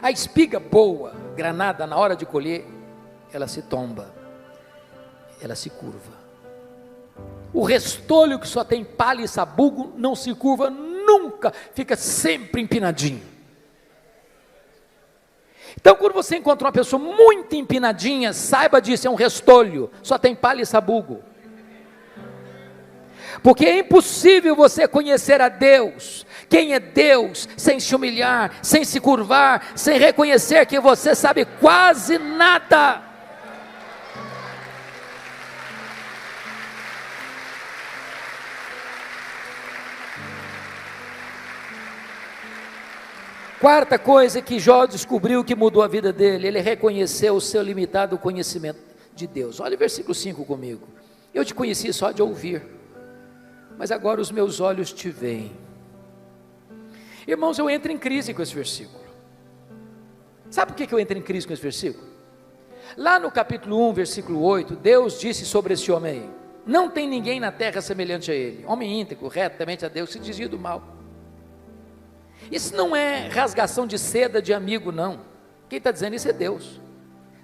A espiga boa, granada, na hora de colher, ela se tomba, ela se curva. O restolho que só tem palha e sabugo, não se curva nunca, fica sempre empinadinho. Então, quando você encontra uma pessoa muito empinadinha, saiba disso, é um restolho, só tem palha e sabugo. Porque é impossível você conhecer a Deus, quem é Deus, sem se humilhar, sem se curvar, sem reconhecer que você sabe quase nada. Quarta coisa que Jó descobriu que mudou a vida dele, ele reconheceu o seu limitado conhecimento de Deus. Olha o versículo 5 comigo. Eu te conheci só de ouvir, mas agora os meus olhos te veem. Irmãos, eu entro em crise com esse versículo. Sabe por que eu entro em crise com esse versículo? Lá no capítulo 1, versículo 8, Deus disse sobre esse homem aí: não tem ninguém na terra semelhante a ele, homem íntegro, reto, temente a Deus, se desvia do mal. Isso não é rasgação de seda de amigo, não. Quem está dizendo isso é Deus.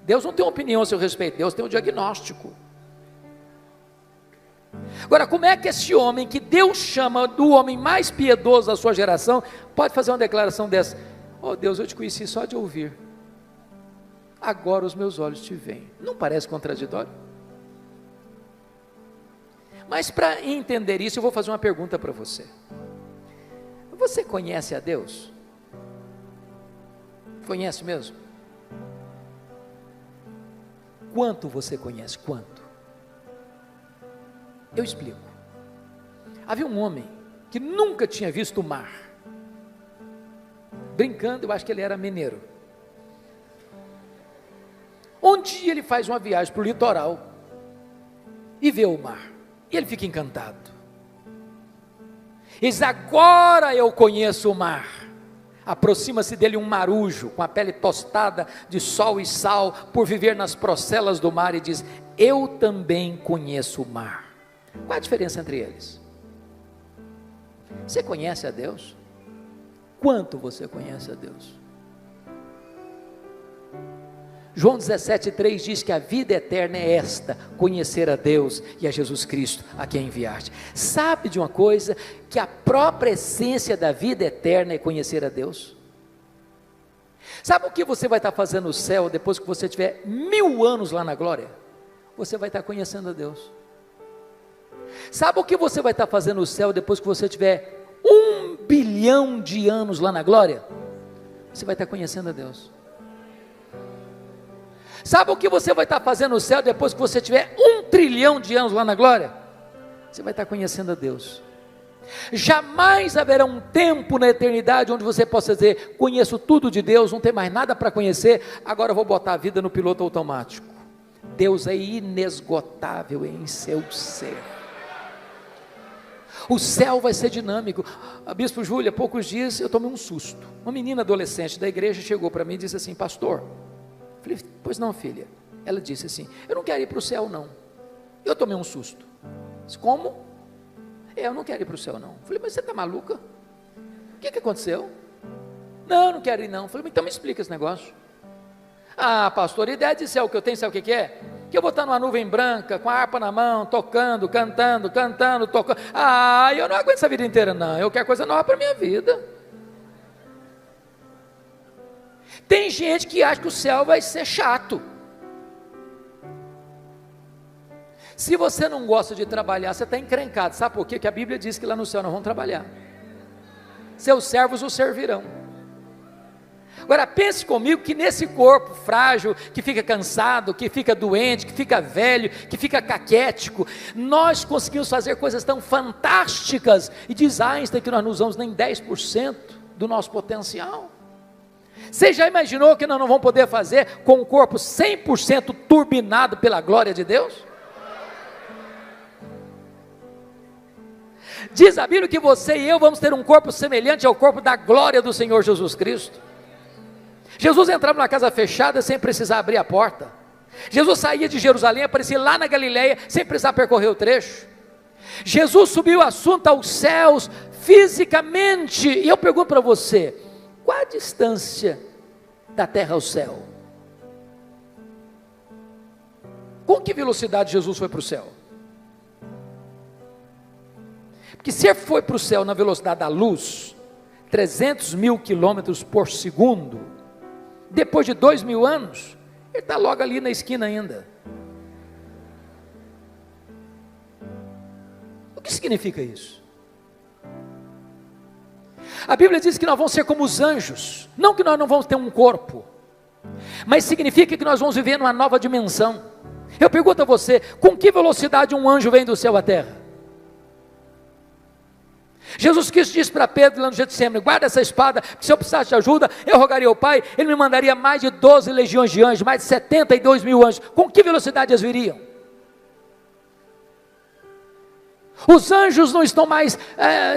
Deus não tem uma opinião a seu respeito, Deus tem um diagnóstico. Agora, como é que esse homem, que Deus chama do homem mais piedoso da sua geração, pode fazer uma declaração dessa? Oh Deus, eu te conheci só de ouvir, agora os meus olhos te veem. Não parece contraditório? Mas para entender isso, eu vou fazer uma pergunta para você. Você conhece a Deus? Conhece mesmo? quanto você conhece, quanto? Eu explico. Havia um homem que nunca tinha visto o mar. Brincando, eu acho que ele era mineiro. Um dia ele faz uma viagem para o litoral e vê o mar, e ele fica encantado. Ele diz: agora eu conheço o mar. Aproxima-se dele um marujo, com a pele tostada de sol e sal, por viver nas procelas do mar, e diz: eu também conheço o mar. Qual a diferença entre eles? Você conhece a Deus? Quanto você conhece a Deus? João 17,3 diz que a vida eterna é esta: conhecer a Deus e a Jesus Cristo, a quem enviaste. Sabe de uma coisa? Que a própria essência da vida eterna é conhecer a Deus. Sabe o que você vai estar fazendo no céu depois que você tiver 1000 anos lá na glória? Você vai estar conhecendo a Deus. Sabe o que você vai estar fazendo no céu depois que você tiver 1 bilhão de anos lá na glória? Você vai estar conhecendo a Deus. Sabe o que você vai estar fazendo no céu depois que você tiver 1 trilhão de anos lá na glória? Você vai estar conhecendo a Deus. Jamais haverá um tempo na eternidade onde você possa dizer: conheço tudo de Deus, não tem mais nada para conhecer, agora eu vou botar a vida no piloto automático. Deus é inesgotável em seu ser. O céu vai ser dinâmico. A Bispo Júlia, há poucos dias eu tomei um susto. Uma menina adolescente da igreja chegou para mim e disse assim: pastor. Falei: pois não, filha. Ela disse assim: eu não quero ir para o céu não. Eu tomei um susto. Disse: como? Eu não quero ir para o céu não. Falei: mas você está maluca? O que aconteceu? Não, não quero ir não. Falei: então me explica esse negócio. Ah, pastor, a ideia de céu que eu tenho, sabe o que é? Que eu vou estar numa nuvem branca, com a harpa na mão, tocando, cantando, tocando. Ah, eu não aguento essa vida inteira não. Eu quero coisa nova para a minha vida. Tem gente que acha que o céu vai ser chato. Se você não gosta de trabalhar, você está encrencado. Sabe por quê? Que a Bíblia diz que lá no céu nós vamos trabalhar. Seus servos o servirão. Agora pense comigo que nesse corpo frágil, que fica cansado, que fica doente, que fica velho, que fica caquético, nós conseguimos fazer coisas tão fantásticas, e diz Einstein que nós não usamos nem 10% do nosso potencial. Você já imaginou que nós não vamos poder fazer com um corpo 100% turbinado pela glória de Deus? Diz a Bíblia que você e eu vamos ter um corpo semelhante ao corpo da glória do Senhor Jesus Cristo. Jesus entrava numa casa fechada sem precisar abrir a porta. Jesus saía de Jerusalém, aparecia lá na Galileia sem precisar percorrer o trecho. Jesus subiu o assunto aos céus fisicamente. E eu pergunto para você: qual a distância da terra ao céu? Com que velocidade Jesus foi para o céu? Porque se ele foi para o céu na velocidade da luz, 300 mil quilômetros por segundo, depois de 2000 anos, ele está logo ali na esquina ainda. O que significa isso? A Bíblia diz que nós vamos ser como os anjos, não que nós não vamos ter um corpo, mas significa que nós vamos viver numa nova dimensão. Eu pergunto a você: com que velocidade um anjo vem do céu à terra? Jesus Cristo disse para Pedro lá no Getsemane: guarda essa espada, porque se eu precisasse de ajuda, eu rogaria ao Pai, Ele me mandaria mais de 12 legiões de anjos, mais de 72 mil anjos. Com que velocidade eles viriam? Os anjos não estão mais,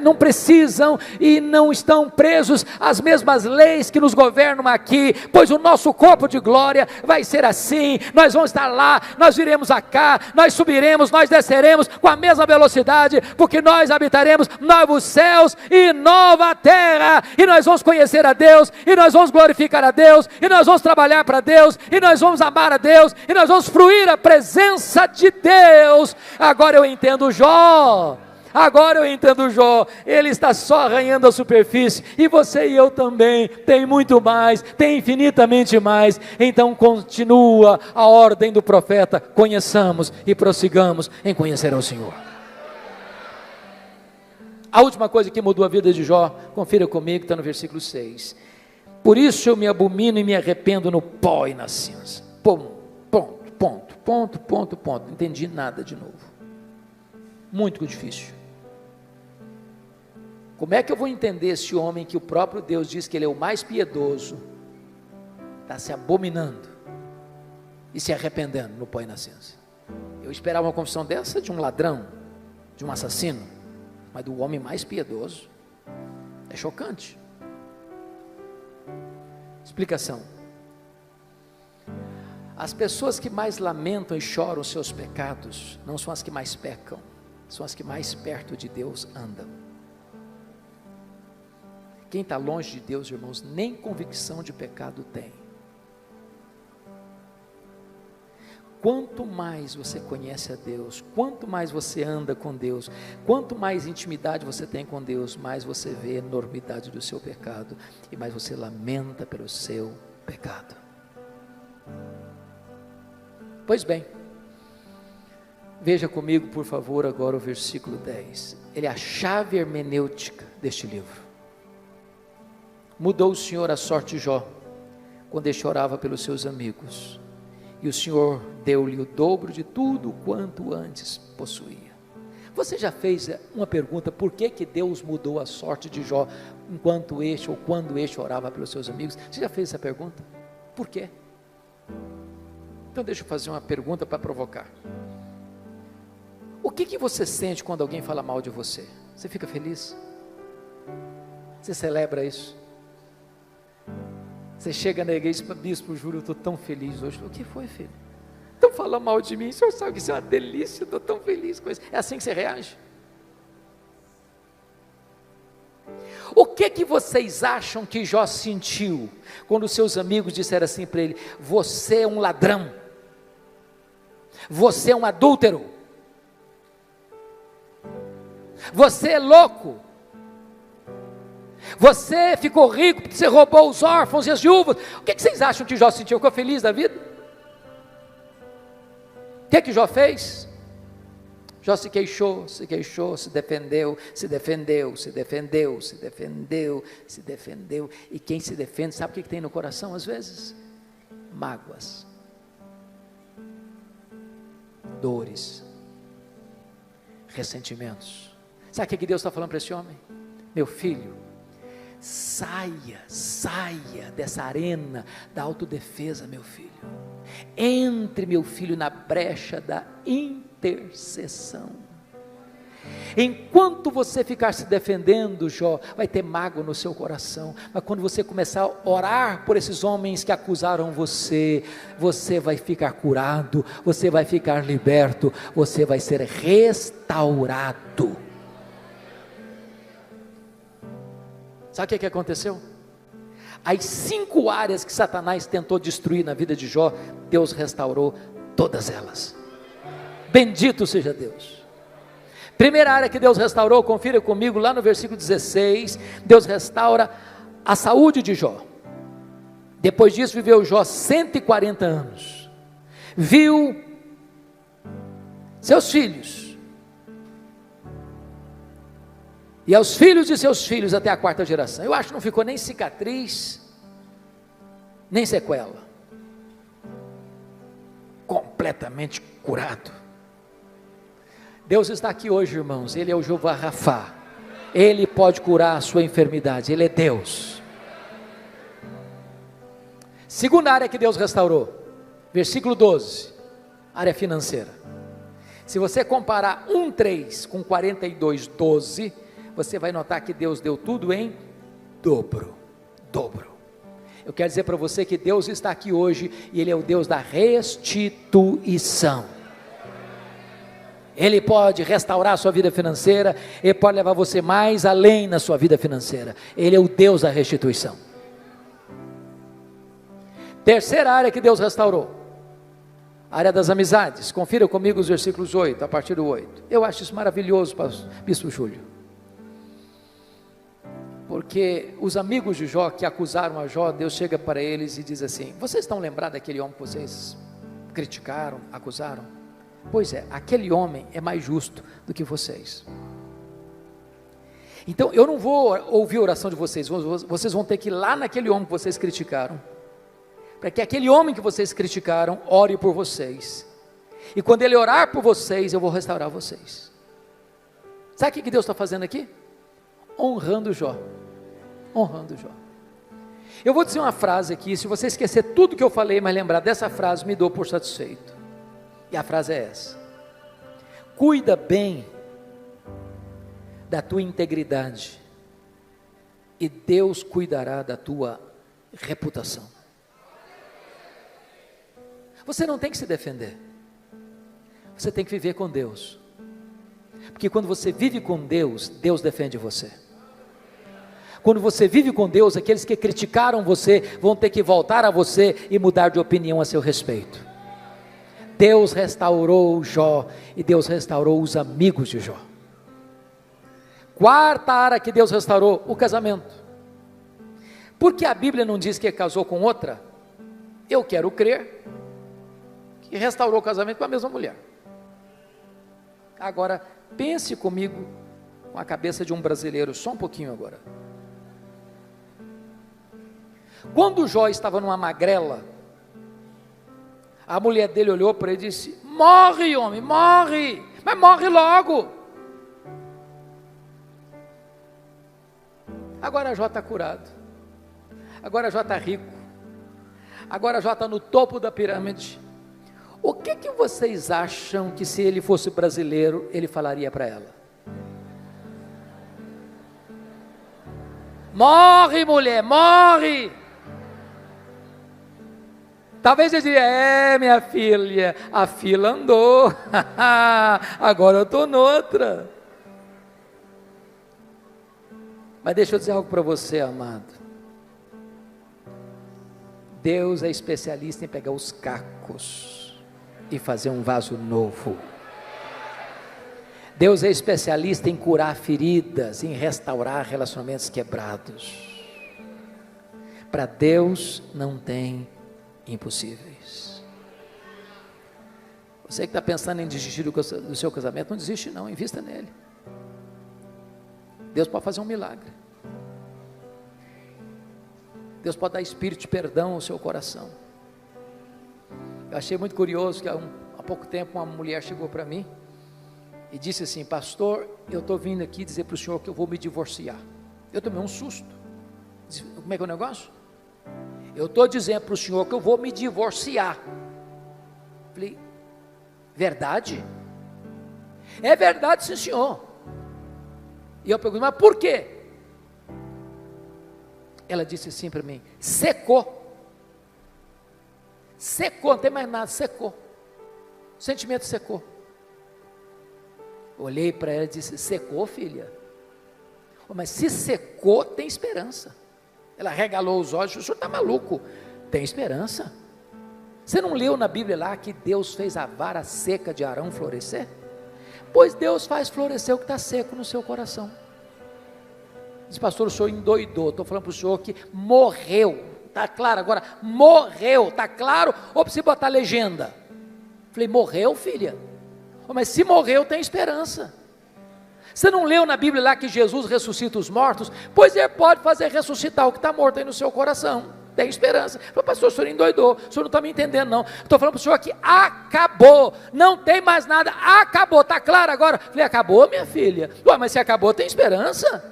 não precisam e não estão presos às mesmas leis que nos governam aqui, pois o nosso corpo de glória vai ser assim. Nós vamos estar lá, nós viremos cá, nós subiremos, nós desceremos com a mesma velocidade, porque nós habitaremos novos céus e nova terra, e nós vamos conhecer a Deus, e nós vamos glorificar a Deus, e nós vamos trabalhar para Deus, e nós vamos amar a Deus, e nós vamos fruir a presença de Deus. Agora eu entendo Jó. Agora eu entendo Jó, ele está só arranhando a superfície, e você e eu também, tem muito mais, tem infinitamente mais. Então continua a ordem do profeta: conheçamos e prossigamos em conhecer ao Senhor. A última coisa que mudou a vida de Jó, confira comigo, está no versículo 6. Por isso eu me abomino e me arrependo no pó e na cinza. Ponto. Não entendi nada de novo. Muito difícil. Como é que eu vou entender esse homem que o próprio Deus diz que ele é o mais piedoso, está se abominando e se arrependendo no pó e na cinza? Eu esperava uma confissão dessa de um ladrão, de um assassino, mas do homem mais piedoso. É chocante. Explicação: as pessoas que mais lamentam e choram os seus pecados não são as que mais pecam, são as que mais perto de Deus andam. Quem está longe de Deus, irmãos, nem convicção de pecado tem. Quanto mais você conhece a Deus, quanto mais você anda com Deus, quanto mais intimidade você tem com Deus, mais você vê a enormidade do seu pecado e mais você lamenta pelo seu pecado. Pois bem, veja comigo, por favor, agora o versículo 10. Ele é a chave hermenêutica deste livro. Mudou o Senhor a sorte de Jó, quando ele chorava pelos seus amigos, e o Senhor deu-lhe o dobro de tudo quanto antes possuía. Você já fez uma pergunta, por que Deus mudou a sorte de Jó, enquanto este ou quando este orava pelos seus amigos? Você já fez essa pergunta? Por quê? Então deixa eu fazer uma pergunta para provocar. O que você sente quando alguém fala mal de você? Você fica feliz? Você celebra isso? Você chega na igreja e diz: bispo, juro, eu estou tão feliz hoje. O que foi, filho? Estão falando mal de mim, o senhor sabe que isso é uma delícia, eu estou tão feliz com isso. É assim que você reage? O que vocês acham que Jó sentiu, quando seus amigos disseram assim para ele: você é um ladrão, você é um adúltero, você é louco, você ficou rico porque você roubou os órfãos e as viúvas? O que vocês acham que Jó sentiu? Ficou feliz da vida? O que Jó fez? Jó se queixou, se defendeu, e quem se defende, sabe o que tem no coração às vezes? Mágoas, dores, ressentimentos. Sabe o que Deus está falando para esse homem? Meu filho, saia dessa arena da autodefesa, meu filho. Entre, meu filho, na brecha da intercessão. Enquanto você ficar se defendendo, Jó, vai ter mágoa no seu coração, mas quando você começar a orar por esses homens que acusaram você, você vai ficar curado, você vai ficar liberto, você vai ser restaurado. Sabe o que aconteceu? As 5 áreas que Satanás tentou destruir na vida de Jó, Deus restaurou todas elas. Bendito seja Deus. Primeira área que Deus restaurou, confira comigo lá no versículo 16, Deus restaura a saúde de Jó. Depois disso viveu Jó 140 anos, viu seus filhos, e aos filhos de seus filhos até a 4ª geração. Eu acho que não ficou nem cicatriz, nem sequela. Completamente curado. Deus está aqui hoje, irmãos. Ele é o Jeová Rafá. Ele pode curar a sua enfermidade. Ele é Deus. Segunda área que Deus restaurou, versículo 12, área financeira. Se você comparar 1:3 com 42:12, você vai notar que Deus deu tudo em dobro. Eu quero dizer para você que Deus está aqui hoje e Ele é o Deus da restituição. Ele pode restaurar a sua vida financeira, Ele pode levar você mais além na sua vida financeira. Ele é o Deus da restituição. Terceira área que Deus restaurou, a área das amizades. Confira comigo os versículos 8, a partir do 8. Eu acho isso maravilhoso, bispo Júlio. Porque os amigos de Jó que acusaram a Jó, Deus chega para eles e diz assim: vocês estão lembrados daquele homem que vocês criticaram, acusaram? Pois é, aquele homem é mais justo do que vocês. Então eu não vou ouvir a oração de vocês, vocês vão ter que ir lá naquele homem que vocês criticaram, para que aquele homem que vocês criticaram ore por vocês. E quando ele orar por vocês, eu vou restaurar vocês. Sabe o que Deus está fazendo aqui? Honrando Jó. Honrando Jó. Eu vou dizer uma frase aqui, se você esquecer tudo que eu falei, mas lembrar dessa frase, me dou por satisfeito. E a frase é essa: cuida bem da tua integridade, e Deus cuidará da tua reputação. Você não tem que se defender, você tem que viver com Deus, porque quando você vive com Deus, Deus defende você. Quando você vive com Deus, aqueles que criticaram você, vão ter que voltar a você e mudar de opinião a seu respeito. Deus restaurou Jó, e Deus restaurou os amigos de Jó. Quarta área que Deus restaurou, o casamento. Porque a Bíblia não diz que casou com outra? Eu quero crer que restaurou o casamento com a mesma mulher. Agora, pense comigo com a cabeça de um brasileiro, só um pouquinho agora. Quando Jó estava numa magrela, a mulher dele olhou para ele e disse: morre, homem, morre, mas morre logo. Agora Jó está curado, agora Jó está rico, agora Jó está no topo da pirâmide. O que vocês acham que, se ele fosse brasileiro, ele falaria para ela? Morre, mulher, morre. Talvez ele diria: minha filha, a fila andou, agora eu estou noutra. Mas deixa eu dizer algo para você, amado. Deus é especialista em pegar os cacos e fazer um vaso novo. Deus é especialista em curar feridas, em restaurar relacionamentos quebrados. Para Deus não tem impossíveis. Você que está pensando em desistir do seu casamento, não desiste não, invista nele. Deus pode fazer um milagre. Deus pode dar espírito de perdão ao seu coração. Eu achei muito curioso que há pouco tempo uma mulher chegou para mim e disse assim: pastor, eu estou vindo aqui dizer para o senhor que eu vou me divorciar. Eu tomei um susto. Como é que é o negócio? Eu estou dizendo para o senhor que eu vou me divorciar. Falei: verdade? É verdade, sim, senhor. E eu perguntei: mas por quê? Ela disse assim para mim: secou. Secou, não tem mais nada, secou. O sentimento secou. Olhei para ela e disse: secou, filha? Mas se secou, tem esperança. Ela regalou os olhos: o senhor está maluco? Tem esperança. Você não leu na Bíblia lá que Deus fez a vara seca de Arão florescer? Pois Deus faz florescer o que está seco no seu coração. Diz: pastor, o senhor endoidou. Estou falando para o senhor que morreu. Está claro agora? Morreu, está claro? Ou precisa botar legenda? Falei: morreu, filha? Mas se morreu, tem esperança. Você não leu na Bíblia lá que Jesus ressuscita os mortos? Pois Ele pode fazer ressuscitar o que está morto aí no seu coração. Tem esperança. Falei: pastor, o senhor endoidou, o senhor não está me entendendo não. Estou falando para o senhor que acabou, não tem mais nada, acabou, está claro agora? Falei: acabou, minha filha? Ué, mas se acabou, tem esperança.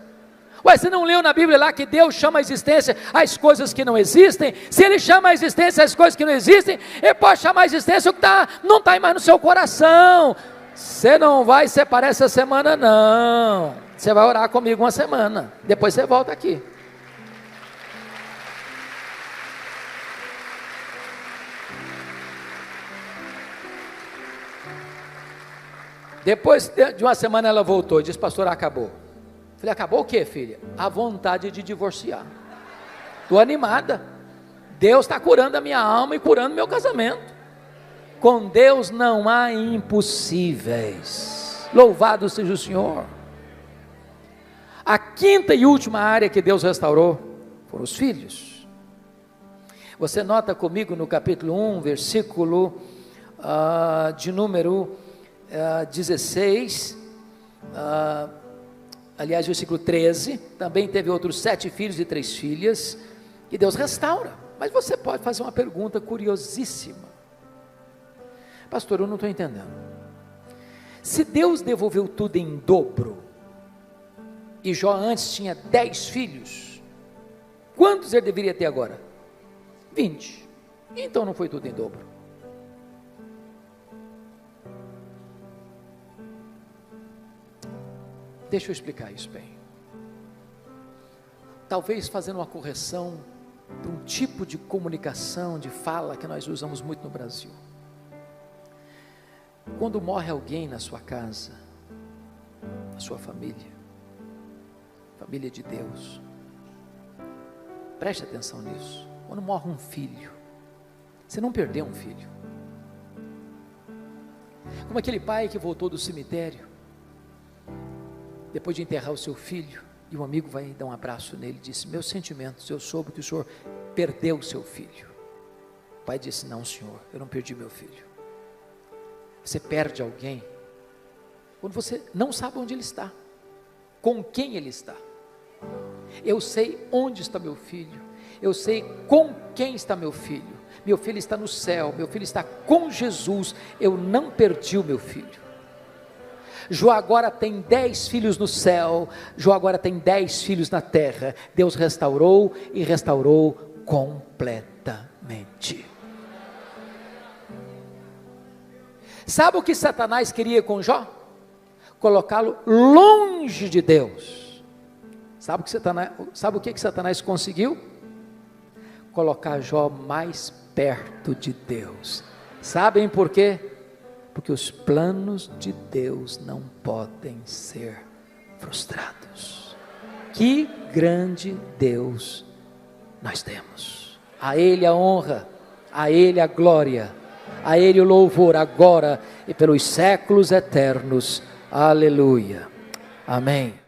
Ué, você não leu na Bíblia lá que Deus chama a existência as coisas que não existem? Se Ele chama a existência as coisas que não existem, Ele pode chamar a existência o que não está mais no seu coração. Você não vai separar essa semana não. Você vai orar comigo uma semana, depois você volta aqui. Depois de uma semana ela voltou e disse: pastor, acabou. Falei: acabou o que, filha? A vontade de divorciar. Estou animada. Deus está curando a minha alma e curando meu casamento. Com Deus não há impossíveis. Louvado seja o Senhor. A quinta e última área que Deus restaurou foram os filhos. Você nota comigo no capítulo 1, versículo de número 16, versículo 13, também teve outros 7 filhos e 3 filhas, e Deus restaura Mas você pode fazer uma pergunta curiosíssima. Pastor, eu não estou entendendo. Se Deus devolveu tudo em dobro, e Jó antes tinha 10 filhos, quantos ele deveria ter agora? 20. Então não foi tudo em dobro. Deixa eu explicar isso bem. Talvez fazendo uma correção para um tipo de comunicação, de fala que nós usamos muito no Brasil. Quando morre alguém na sua casa, na sua família, família de Deus, preste atenção nisso. Quando morre um filho, você não perdeu um filho. Como aquele pai que voltou do cemitério, depois de enterrar o seu filho, e um amigo vai dar um abraço nele e disse: meus sentimentos, eu soube que o senhor perdeu o seu filho. O pai disse: não, senhor, eu não perdi meu filho. Você perde alguém quando você não sabe onde ele está, com quem ele está. Eu sei onde está meu filho, eu sei com quem está meu filho. Meu filho está no céu, meu filho está com Jesus. Eu não perdi o meu filho. Jó agora tem 10 filhos no céu, Jó agora tem 10 filhos na terra. Deus restaurou e restaurou completamente. Sabe o que Satanás queria com Jó? Colocá-lo longe de Deus. Sabe o que Satanás conseguiu? Colocar Jó mais perto de Deus. Sabem por quê? Porque os planos de Deus não podem ser frustrados. Que grande Deus nós temos. A Ele a honra, a Ele a glória, a Ele o louvor agora e pelos séculos eternos. Aleluia. Amém.